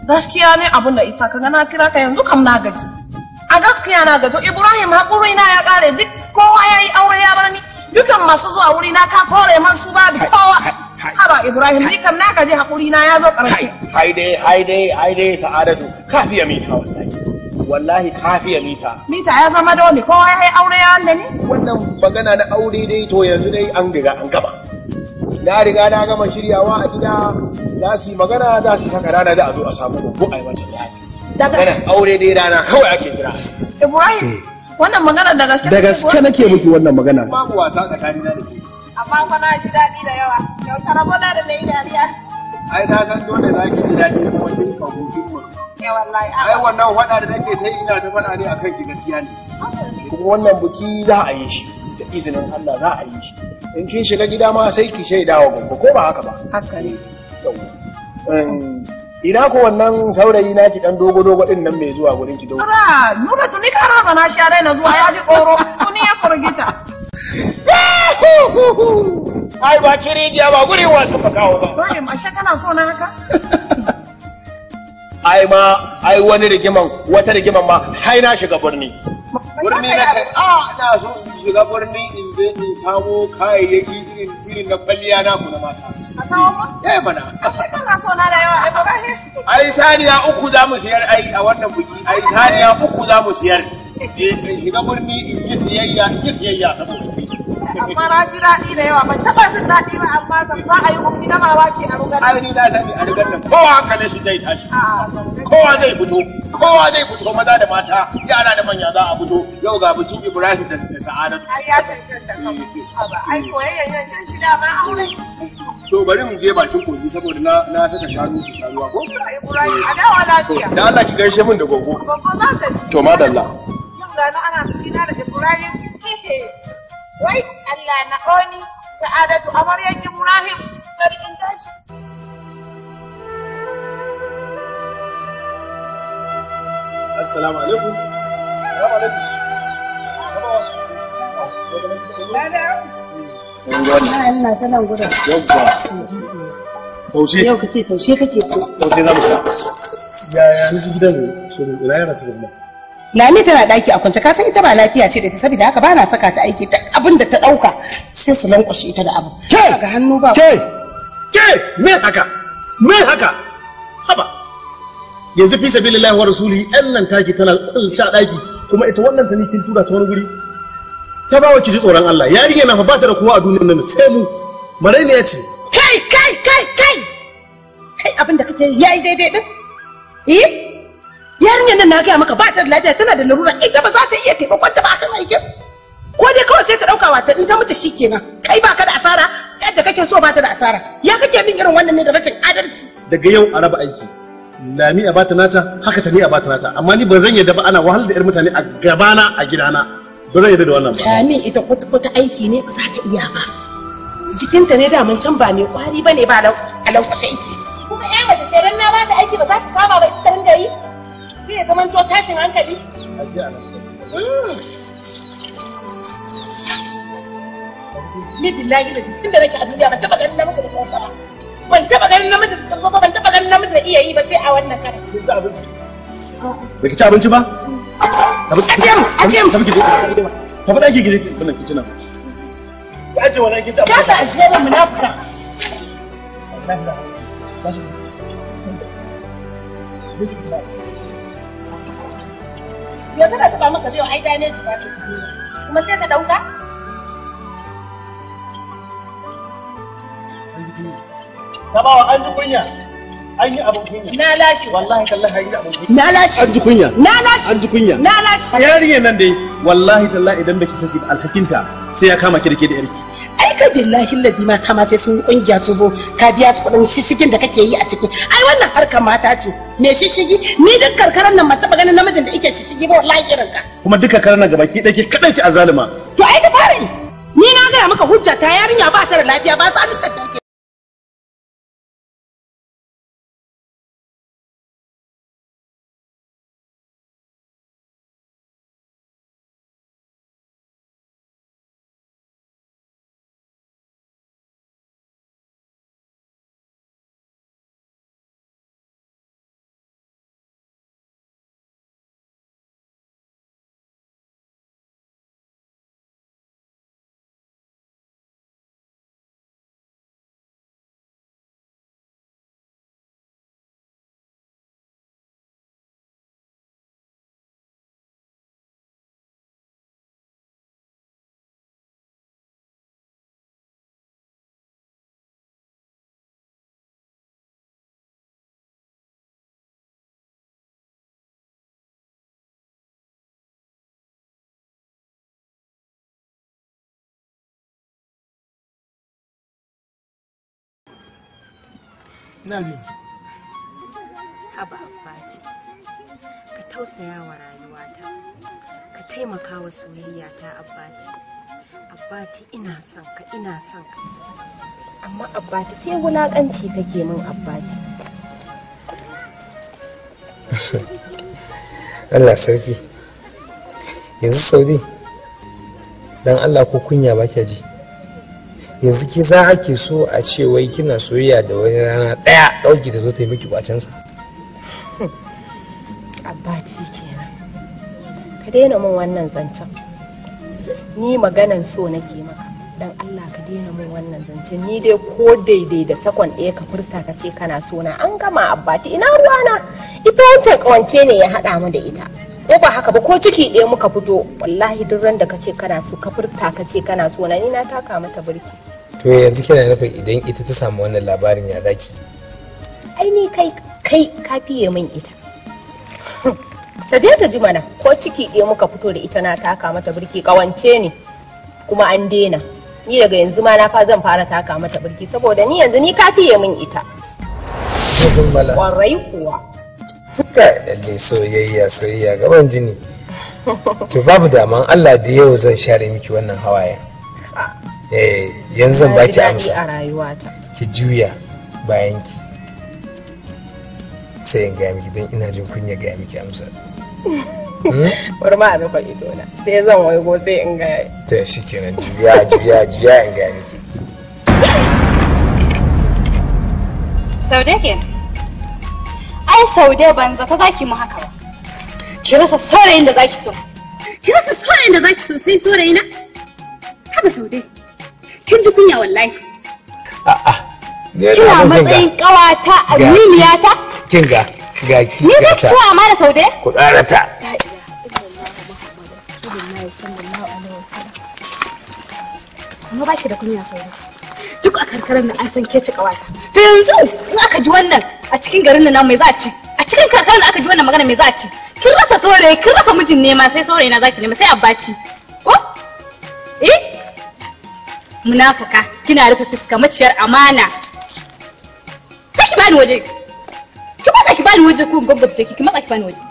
Gaskiya ne abin da isa kaga na kira ka yanzu kam na gaji. A gaskiya na gaji Ibrahim haƙuri na ya ƙare duk kowa ya yi aure ya bar ni. Dukan masu zuwa wuri na ka kore man su babu kowa. Haba Ibrahim ni kam na gaji haƙuri na ya zo ƙarshe. Hai dai Sa'adatu ka fiye mita wallahi kafiya mita. Mita ya zama dole kowa ya yi aure ya wanda ne? Wannan magana na aure dai to yanzu dai an riga an gama. Na riga na gama shiryawa a gida za su yi magana za su saka rana da a zo a samu gugu a yi mata da magana aure dai rana kawai ake jira. Ibrahim, wannan magana da gaske. Da gaske nake miki wannan magana. Babu wasa tsakanina da ke. Amma fa na ji daɗi da yawa. Yau ta rabona da na yi dariya. Ai na san dole za ki ji daɗi kuma kin ka hutun mu. Ai wannan faɗa da nake ta yi ina ta faɗa ne akan ki gaskiya ne. Kuma wannan buki za a yi shi da izinin Allah za a yi shi. In kin shiga gida ma sai ki shaida wa gobe ko ba haka ba. Haka ne. Ina ko wannan saurayi na ki dan dogo dogo din nan mai zuwa gurin ki dogo. Ara, nuna tuni ka rasa na sha na zuwa ya ji tsoro. Tuni ya furgita. Ai ba kirijiya ba gurin wasu fa kawo ba. Ibrahim, ashe kana so na haka? Ai wani rigiman wata rigiman ma hai na shiga birni. Birni na kai ina so in shiga birni in je in samo kayayyaki irin na kwalliya na ku na mata. A kawo ma? Mana. Ashe kana so na da yawa Ibrahim. Ai saniya uku za mu siyar a wannan buki. Ai saniya uku za mu siyar. In shiga birni in yi siyayya saboda ku. Amma na ji daɗi da yawa ban taɓa jin daɗi ba amma zan za a yi umarni na mamaki a rugar. Ai ni na sani a rugar nan kowa haka ne shi zai tashi. Kowa zai fito maza da mata yara da manya za a fito yau ga bikin Ibrahim da Sa'adatu. Ai ya cancanta kan ai soyayya yan shan shi da ma aure. To bari mu je bakin kogi saboda na saka shanu su sha ruwa ko? Ibrahim a dawo lafiya. Da Allah ki gaishe min da gogo. Gogo za ta ji. To madalla. Yau ga ana tsina da Ibrahim. Wai Allah na oni Sa'adatu amaryan Ibrahim sarkin tashi. Assalamu alaikum. Ina ta nan gudun. Taushe. Yau ka ce taushe kake so. Taushe za mu sha. Yaya ni gidan shirin ina yana su gaba. Lami tana daki a kwance ka san ita ba lafiya ce da ta saboda haka ba na saka ta aiki ta abin da ta dauka sai su lankwashe ita da abu. Ga hannu ba. Ke me haka? Me haka? Haba. Yanzu fi sabilillahi wa rasuli ɗan nan taki tana sha daki kuma ita wannan ta kin tura ta wani guri. Ta bawa ki ji tsoron Allah. Yarinya na fa ba ta da kowa a duniyar nan sai mu. Marai ne ya ce. Kai abin da kake yayi daidai din. Yarinyar nan na gaya maka ba ta da lafiya tana da larura ita ba za ta iya taimakon ta ba akan aikin ko dai kawai sai ta dauka wata in ta mutu shikenan kai ba ka da asara yadda kake so ba ta da asara ya kake bin irin wannan ne da rashin adalci. Daga yau a raba aiki Lami a bata nata haka ta ni a bata nata amma ni ba zan yadda ba ana wahalar da yar mutane a gabana a gidana ba zan yadda da wannan ba. Lami ita kwata aiki ne ba za ta iya ba jikinta ne daman can ba mai kwari bane ba a lankwashe aiki kuma ƴa mace ce dan na ba ta aiki ba za ta saba ba ita ta ringa yi sai ya zama to tashin hankali. Ni billahi da tun da nake a duniya ban taba ganin namiji da kansa ba. Ban taba ganin namiji da kansa ba ban taba ganin namiji da iya yi ba sai a wannan karan. Kin ci abinci? Ba ki ci abinci ba? Ajem. Tafi ɗaki gije wannan kicina. Ki aje wannan kin ci abinci. Ka ta ajiye da munafika. Yau tana taba maka biyu ai dane ta ta kuma sai ka dauka? Tabawa an ji kunya. An yi abin kunya. Na lashe. Wallahi tallahi an yi abin kunya. Na lashe. An ji kunya. Na lashe. An ji kunya. Na lashe. Yarinyar nan dai wallahi tallahi idan baki saki alhakinta sai ya kama ki da ke da yarki. Ai ka billahi lazi mata ma sai sun kungiya su zo ka biya su kudin shishigin da kake yi a ciki. Ai wannan harkar mata ce. Me shishigi? Ni duk karkaran nan ba taba ganin namijin da yake shishigi ba wallahi irin ka. Kuma duka karkaran nan gabaki dake kadai ce azalima. To ai ka fara yi. Ni na gaya maka hujja ta yarinya ba ta da lafiya ba sa littatta ina ji. Haba Abbati, ka tausaya wa rayuwata, ka taimaka wa soyayyata Abbati. Abbati ina son ka. Amma Abbati sai wulakanci kake min Abbati. Allah sarki. Yanzu Saudi, dan Allah ko kunya ba kya ji. Yanzu ke za ake so a ce wai kina soyayya da wani rana daya dauki ta zo ta yi miki kwacensa. Abbati kenan. Ka daina min wannan zancen. Ni maganan so nake maka. Dan Allah ka daina min wannan zancen. Ni dai ko daidai da sakon ɗaya ka furta ka ce kana so na an gama Abbati ina ruwana. Ita wancan kawance ne ya haɗa mu da ita. Ko ba haka ba ko ciki ɗaya muka fito wallahi duk ran da ka ce kana so ka furta ka ce kana so na ni na taka mata birki. To yanzu kina nufin idan ita ta samu wannan labarin ya zaki? Ai ni kai ka fiye min ita. Ta je ta ji mana ko ciki ɗaya muka fito da ita na taka mata birki kawance ne kuma an daina. Ni daga yanzu ma na fa zan fara taka mata birki saboda ni yanzu ni ka fiye min ita. Kwarai kuwa. Lalle soyayya gaban jini. To babu daman Allah da yau zan share miki wannan hawayen. Yanzu zan baki amsa a rayuwata. Ki juya bayan ki sai in gaya miki don ina jin kunya gaya miki amsa. Bari ma a rufe ido na sai zan waigo sai in gaya. To shikenan juya in gaya miki. Saude ke? Ai Saude ban zata zaki mu haka ba. Ki rasa saurayin da zaki so. Sai saurayi na? Haba Saude. Kin ji kunya wallahi. Kina matsayin kawata aminiyata? Kin ga ki. Ni zaki ci amana Saude? Ku tsarata. Amma baki da kunya Saude. Duk a karkarar da an san ke ci kawata. To yanzu in aka ji wannan a cikin garin nan mai za a ci? A cikin karkarar da aka ji wannan magana mai za a ci? Kin rasa saurayi, kin rasa mijin nema sai saurayi na zaki nema sai Abbaci. Ko? Munafuka, kina rufe fuska maciyar amana. Sai ki bani waje. Ki matsa ki bani waje ko gaggabce ki matsa ki bani waje.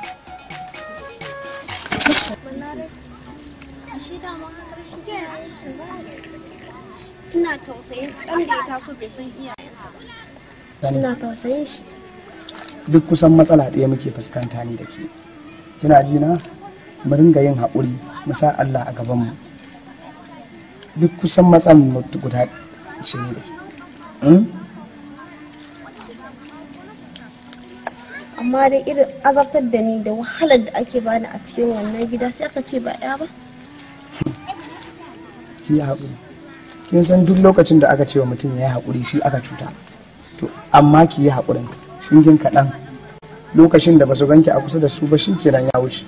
Ina tausayin ɗan da ya taso bai san iyayensa ba. Ina tausayin shi. Duk kusan matsala ɗaya muke fuskanta ni da ke. Kina ji na? Mu ringa yin haƙuri, mu sa Allah a gaban mu. Duk kusan matsalan mu guda shi ne da ke. Amma dai irin azabtar da ni da wahalar da ake bani a cikin wannan gida sai aka ce ba ya ba. Ki haƙuri. Kin san duk lokacin da aka ce wa mutum ya yi haƙuri shi aka cuta. To amma ki yi haƙurin. Shingin kaɗan. Lokacin da ba su ganki a kusa da su ba shi kenan ya wuce.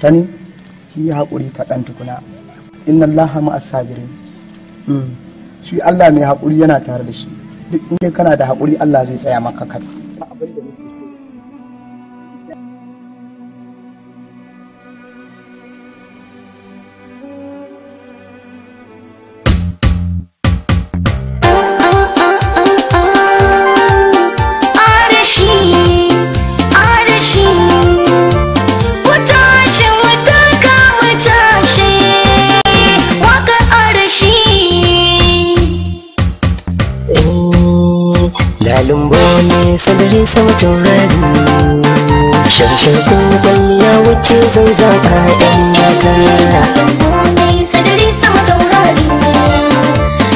Tani ki yi haƙuri kaɗan tukuna. Inna Allah ma'as sabirin. Shi Allah mai haƙuri yana tare da shi. Duk inda kana da haƙuri Allah zai tsaya maka kasa. Abin da nake so. Lumbone sadari sama taurari sharshar kogon ya wuce zan zaka ɗan mata. Lumbone sadari sama taurari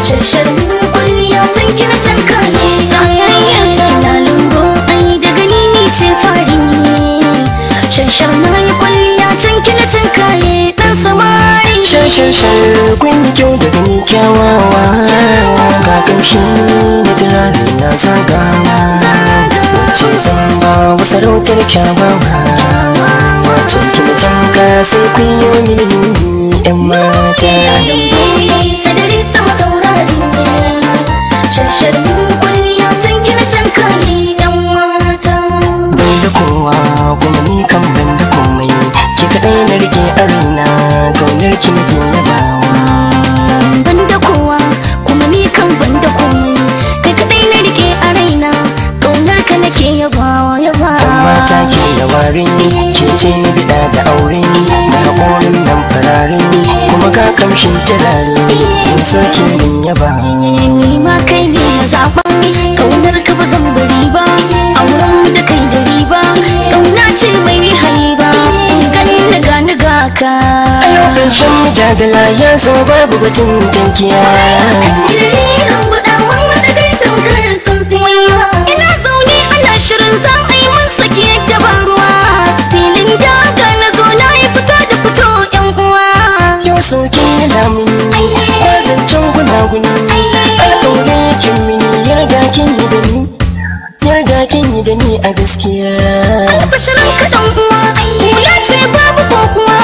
sharshar kogon ya san kina tanka ne. Na lumbo ai da gani ni ce fari sharshar na yi kwalliya can kina tanka ne ɗan samari. Sharshar kun yi kyau da gani kyawawa ga ƙamshi da turare na zagawa wacce zan ba wa sarautar kyawawa wacce kina tanka sai kun yi mini yan mata. Sadari sama taurari shashar kwalliya san kina tanka ne yan mata. Bai da kowa kuma ni kan ban da komai ki kaɗai na rike a raina kaunar ki na je yabawa. Ban da kowa kuma ni kan ban da komai kai kaɗai na rike a raina kamshin turare kin so kin yaba ni ma kai ne na zaba kaunar ka ba zan bari ba auren mu da kai da riba kauna ce mai haiba gani na gani ga ka a yau ƙarshen mujadala ya zo babu batun tankiya ina zaune ana shirin za a yi mun sake gaban ruwa filin daga na zo na yi fito da fito yan uwa yau sauki na mini ba zancen gunaguni alƙawarin kin mini yarda kin yi da ni yarda kin yi da ni a gaskiya albashirin ka dan uwa ya ce babu ko kuwa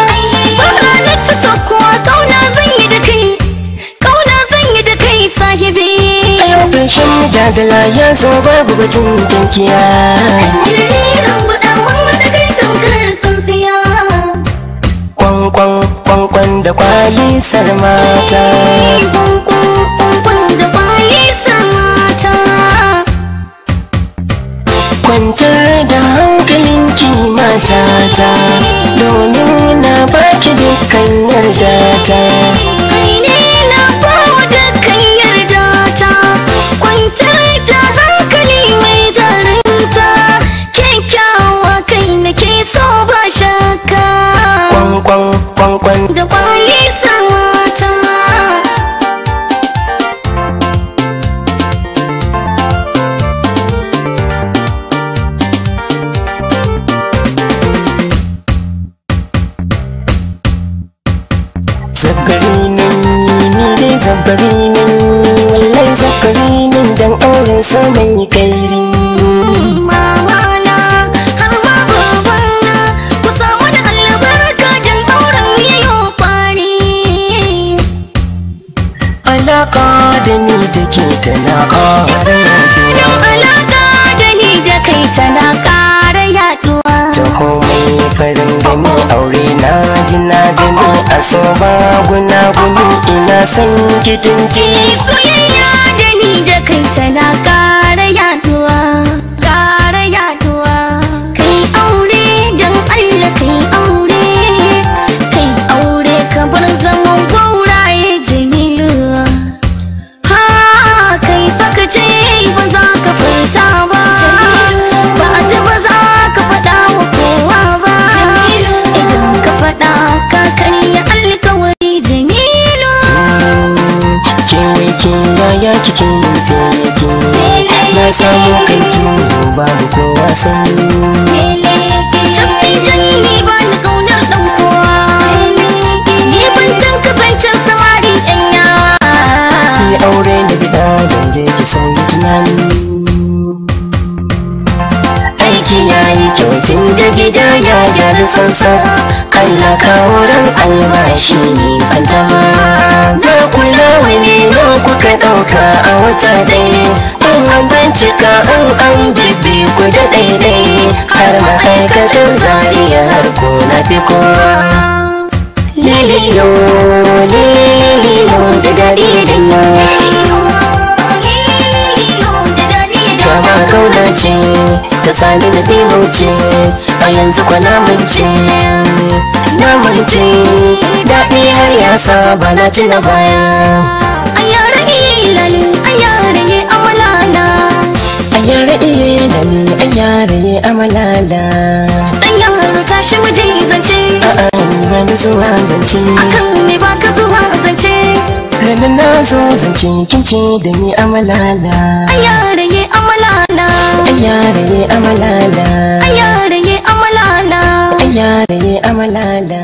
ba ranar ta saukowa kauna zan yi da kai kauna zan yi da kai sahibi a yau ƙarshen mujadala ya zo babu batun tankiya kwankwan da kwali sarmata kwankwan da kwali sarmata kwantar da hankalinki matata domin na baki dukkan yardata kai ne na bawa dukkan yardata kwantar da hankali mai jarinta kyakkyawa kai nake so ba shakka kwankwan da kwali sarmata zabbarinin ni dai zabbarinin wallai zabbarinin dan auren sa mai kairi mamana har ma babana ku samu da albarka dan auren yayo fari alaka da ni da ke tana ƙara yaduwa alaka da ni da kai tana ƙara yaduwa ta komai farin gani aure na ji na gani a so ba guna-guni ina son kitinti soyayya da ni da kai tana ƙara yaduwa ƙara yaduwa kai aure dan Allah kai aure ka bar zaman gauraye jamilu ha kai baka ce ba za ka furta ba ba a ji ba za ka faɗa wa kowa ba idan ka faɗa ka karya alkawari jamilu kewa ya cikin fiyaki na samu kai babu kowa sani Shafi jini ba ni kaunar ɗan kowa ni ban san kafancin samari ɗan yawa ki aure da gida da ki sauyi tunani aiki ya yi kyau tun da gida ya gyara sansa Allah kawo ran albashi ne bantama na kula wani na kuka ɗauka a wata ɗaya in an bincika an bibbi ku da ɗaiɗai har ma'aikatan zariya har ko na fi kowa liliyo da dare da kama kauna ce ta sani da dimauce a yanzu kwa namance daɗi har ya saba na ci na baya a yare ilal a yare amalala a yare ilal a yare amalala dan yaro tashi mu je zance a'a ba ni zuwa zance akan me baka zuwa zance ranar na zo zance kin ce da ni amalala a yare amalala a yare amalala a yare amalala a yare amalala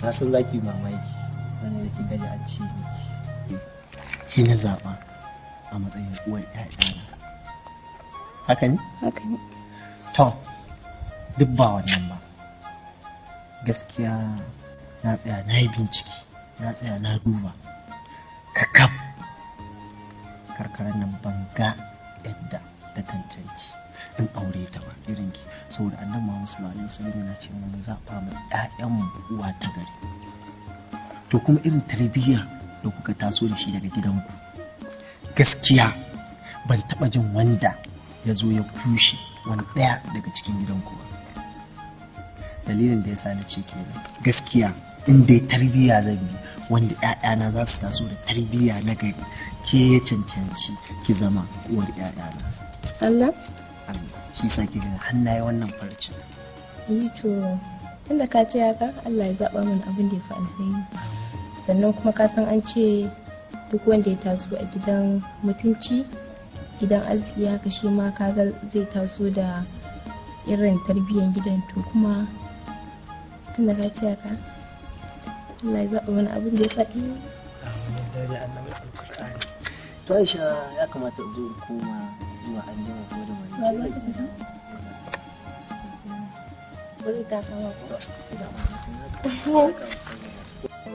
na san zaki mamaki wanda da kika ji an ce miki ki na zaba a matsayin uwar ƴaƴana. Haka ne? Haka ne. To, duk ba wannan ba. Gaskiya na tsaya na yi bincike, na tsaya na duba. Kakaf karkarar nan ban ga yadda da cancanci in aure ta ba irin ki, saboda annabi Muhammad sallallahu alaihi wasallam yana ce mu zaɓa mu ƴaƴan mu uwa ta gari. To kuma irin tarbiyya da kuka taso da shi daga gidanku, gaskiya ban taɓa jin wanda ya zo ya kushe wani ɗaya daga cikin gidanku ba. Dalilin da ya sa na ce kenan gaskiya in dai tarbiyya zan yi, wanda ƴaƴana za su taso da tarbiyya na gari, ke ya cancanci ki zama uwar ƴaƴana. Allah? Shi sa ki ga hannaye wannan farcin. Yi to inda ka ce haka Allah ya zaɓa mana abin da ya fi alheri. Sannan kuma ka san an ce duk wanda ya taso a gidan mutunci, gidan arziki haka shi ma kaga zai taso da irin tarbiyyar gidan. To kuma tunda ka ce haka Allah ya zaɓa mana abin da ya faɗi. To Aisha ya kamata in zo in koma zuwa an jima ko da wani.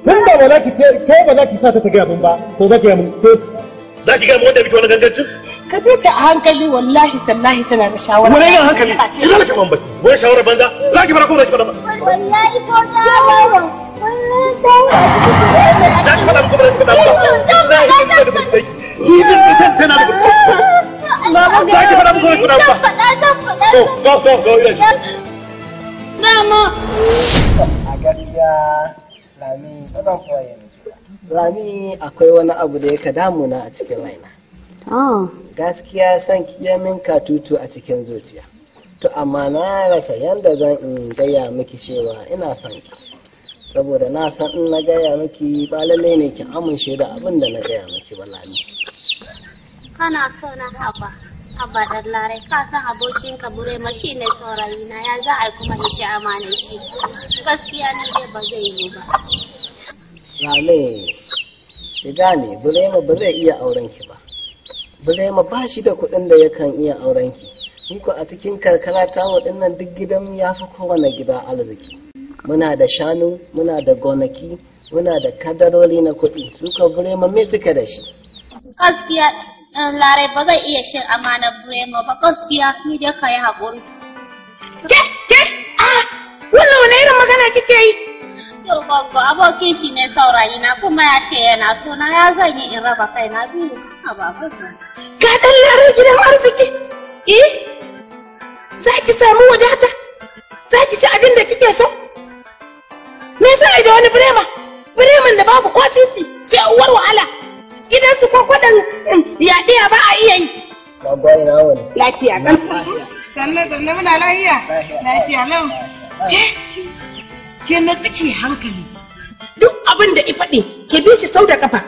Tun da ba za ki ke ba za ki sa ta gaya min ba, ko za ki gaya min ko za ki gaya min wanda biki wani gangancin? Ka bi ta a hankali wallahi tallahi tana da shawara. Wani yin hankali? Ina da kaman baki. Wani shawara banza? Za ki fara ko za ki fara ba? Wallahi ko shawara. Za ki fara ko za ki fara ba? Wallahi ina da baki. Idan mutum tana da baki. Za ki fara ko za ki fara ba? Go, ina. Mama. A gaskiya Lami ba koyi Lami akwai wani abu da yake damuna a cikin raina. Gaskiya san kiya min katutu a cikin zuciya. To amma na rasa yanda zan in gaya miki cewa ina son ki. Saboda na san in na gaya miki ba lalle ne ki amince da abin da na gaya miki ba Lami. Kana so na haba. Abadar larai ka san abokin ka Burema shi ne saurayi na, ya za a kuma in shi amanar shi. Gaskiya ni dai ba zai yi ba. Lami, ki gane Burema ba zai iya auren ki ba. Burema ba shi da kuɗin da yakan iya auren ki. Ni ko a cikin karkara ta waɗannan duk gidan ya fi kowane gida arziki. Muna da shanu, muna da gonaki, muna da kadarori na kuɗi. Su ka Burema me suka da shi? Gaskiya larai ba zai iya shin amanar Burema ba, gaskiya ni dai ka yi haƙuri. Wannan wani irin magana kike yi? Yau gwaggo abokin shi ne saurayi na kuma ya ce yana so na, ya zan yi in raba kai na biyu a babu. Ka dan larai gidan arziki? Za ki samu wadata? Za ki ci abin da kike so? Me za a yi da wani Burema? Bureman da babu kwasisi sai uwar wahala. Gidan su kwakwadan yaɗiya ba a iya yi. Babba ina wani. Lafiya kan. Sannan muna lafiya. Lafiya lau. Ke na tsake hankali. Duk abin da ifaɗi ke bi shi sau da kafa.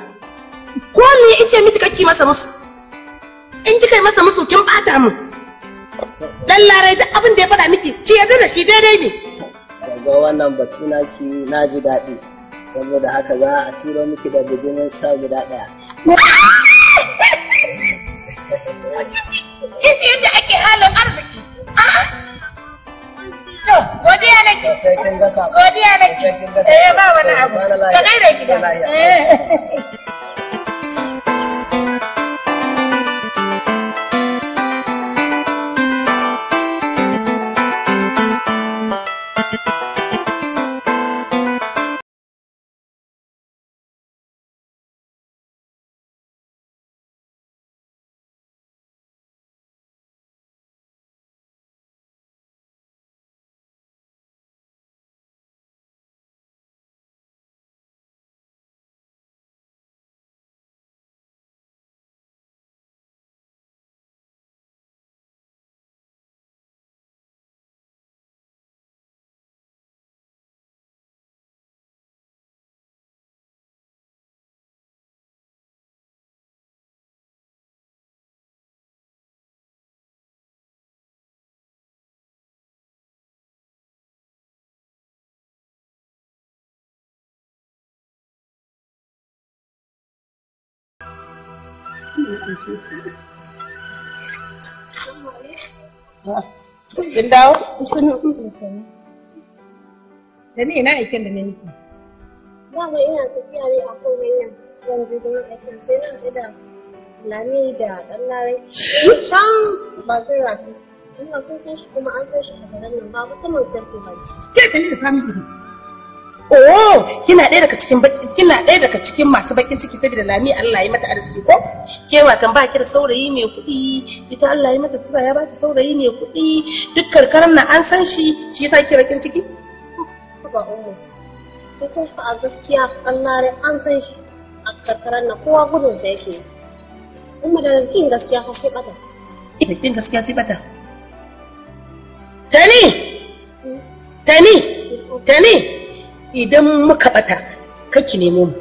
Ko me ice miki kake masa musu? In kika yi masa musu kin bata mu. Dan larai duk abin da ya faɗa miki ki yarda da shi daidai ne. Daga wannan batu naki na ji daɗi. Saboda haka za a turo miki da bijimin sa guda ɗaya. Kin ji yadda ake halin arziki. To, godiya nake. Godiya nake. Ba wani abu. Ka gaida gida. Kin dawo? Da ni ina aikin da ne niki. Dama ina tafiya ne a kan hanya zan je gurin aikin sai na haɗu da Lami da ɗan Larai. Can bakin rafi. Ina kun san shi kuma an san shi a garin nan ba mutumin kirki ba. Ke ka ni da sami ido. Oh, kina ɗaya daga cikin masu bakin ciki saboda Lami Allah ya mata arziki ko? Ke watan ba ki da saurayi mai kuɗi, ita Allah ya mata sifa ya ba ta saurayi mai kuɗi, duk karkaran nan an san shi yasa ki bakin ciki? Ba umma. Sai kun fa a gaskiya ɗan Larai an san shi a karkaran nan kowa gudunsa yake yi. Umma da kin gaskiya fa sai bata. Da kin gaskiya sai bata. Tani, idan muka bata, kake nemo mu.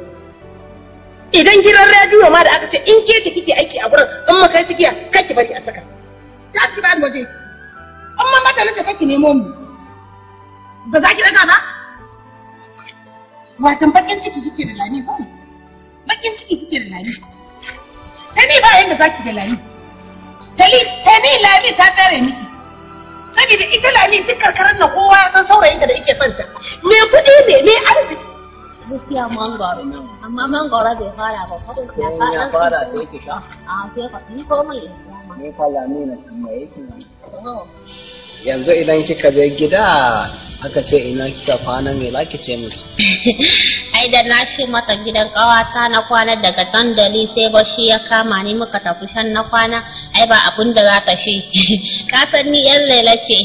Idan gidan rediyo ma da aka ce in ke kike aiki a gurin, in muka yi cikiya, kake bari a saka. Ta ci ba waje. Amma mata nace kake nemo mu. Ba za ki daga ba? Watan bakin ciki kike da Lami ba? Bakin ciki kike da Lami. Tani ba yanda zaki da Lami. Tani Lami ta tsare miki. Saboda ita Lami duk karkarar na kowa ya san saurayinta da yake son ta. Me kuɗi ne, me arziki. Gaskiya mangoro ne, amma mangoro bai fara ba, kudin ya fara. Ya fara sai ki sha. A sai ka ni komai ya fara. Ni fa Lami na tambaye ki. Yanzu idan kika je gida aka ce ina kika kwana me za ki ce musu? Ai da na ce mata gidan ƙawata na kwana daga dandali sai bashi ya kama ni muka tafi shan na kwana ai ba abin da za ta ce ka san ni yan lela ce.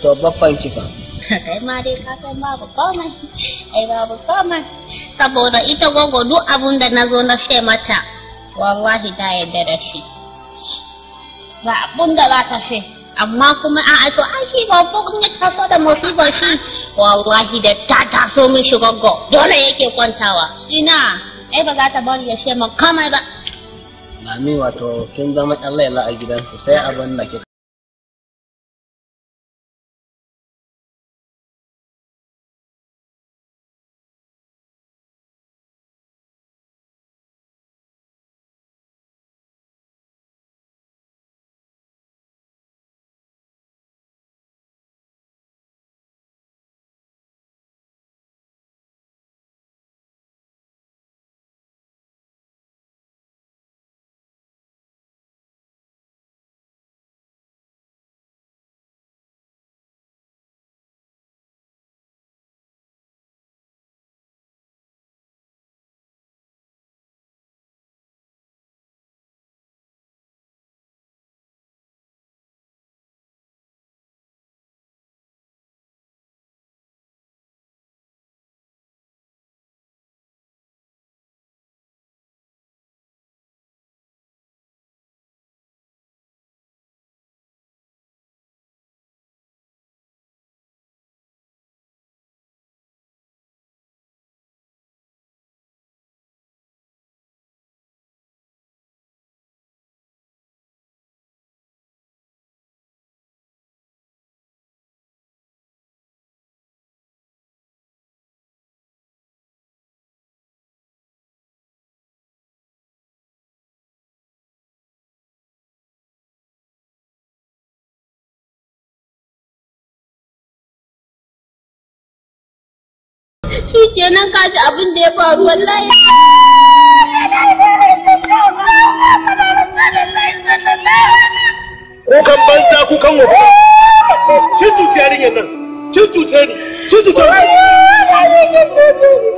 To baffan ki fa. Kai ma dai ka san babu komai ai babu komai saboda ita gogo duk abin da na zo na ce mata wallahi ta yarda da shi ba abin da za ta ce. Amma kuma a to an shi babban in ya taso da musibar shi wallahi da ta taso mishi goggo dole yake kwantawa ina ai ba za ta bari ya ce man kamar ba. Lami wato kin zama ɗan laila a gidan ku sai abin da ke Shi kenan ka ji abin da ya faru wallahi. Kukan banza kukan wafa. Kin cuci yarinyar nan. Kin cuce ni. Kin cuce ni.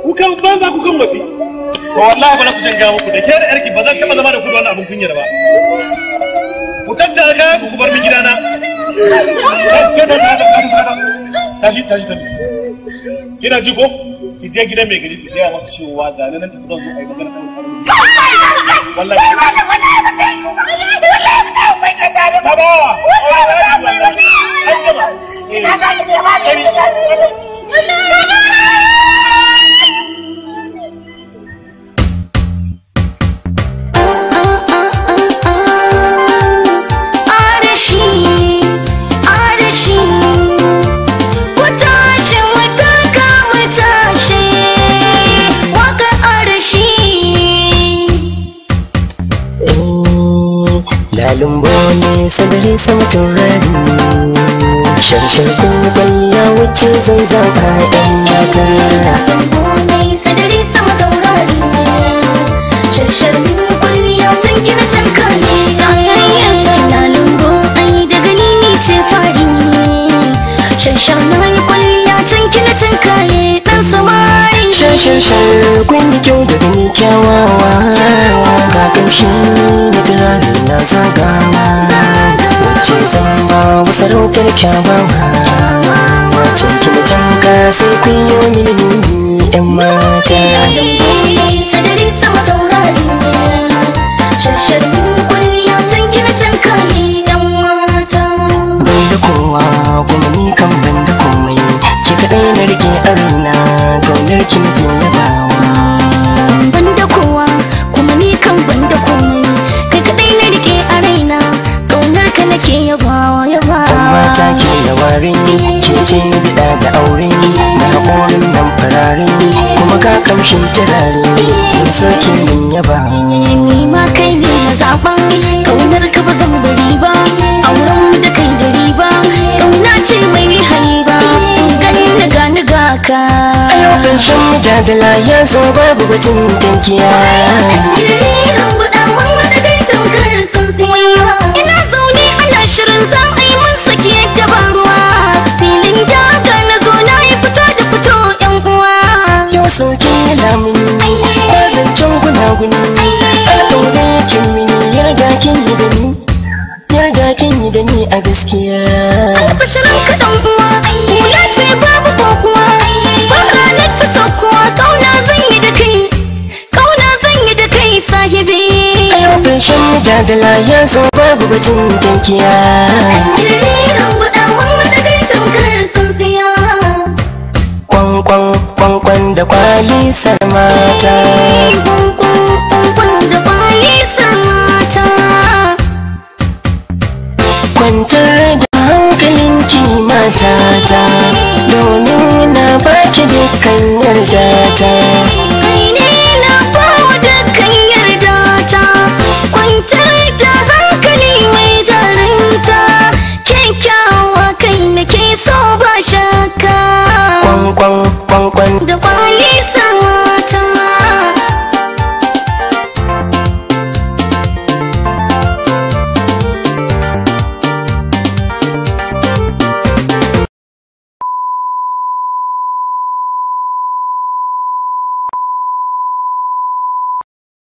Kukan banza kukan wafi. To wallahi ba na ku janga muku da ke da yarki ba zan taba zama da ku da wannan abin kunyar ba. Ku tattara kaya ku bar min gidana. Tashi tashi tashi. Kina ji ko? Ki je gidan mai gari ki gaya masa cewa ga nan tafi zan zo a yi magana kan wallahi sadari sama taurari sharshar kokon ya wuce zan zaba yan mata sadari sama taurari sharshar kokon ya san kina tankare na lungo ai da gani ni ce fari sharshar na yi kwalliya can kina tankare dan samari shar kun yi kyau da gani kyawawa ga kamshi na turare na zagawa wacce zan ba wa sarautar kyawawa wacce kina canka sai kun yi mini yan mata sadari sama taurari shashar kwalliya can kina canka ne yan mata ban da kowa kuma ni kan ban da komai ki kaɗai na rike a raina kaunar ki nake yabawa ban da kowa kuma ni kan ban da komai kai kaɗai na rike a raina kaunar ka nake yabawa mata ke yawarin ke ce ni bida da aure na haƙorin nan fararin kuma ka kamshin turare sun soke min yaba ni ma kai ne na zaɓa kaunar ka ba zan bari ba auren da kai da riba kauna ce mai haiba gani na gani ga ka a yau ƙarshen mujadala ya zo babu batun tankiya ina zaune ana shirin za a yi mun saki yadda ban ruwa filin daga na zo na yi fito da fito yan uwa yau sauke lamuni kwazancen gunaguni a ɗaure kin mini yarda kin yi da ni a gaskiya albashirin ka ɗan uwa hula ce babu kokuwa ba ranar ta saukowa kauna zan yi da kai sahibi a yau ƙarshen mujadala ya zo babu batun tankiya kwankwan da kwali sarmata kwantar da hankalinki matata domin na baki dukkan yardata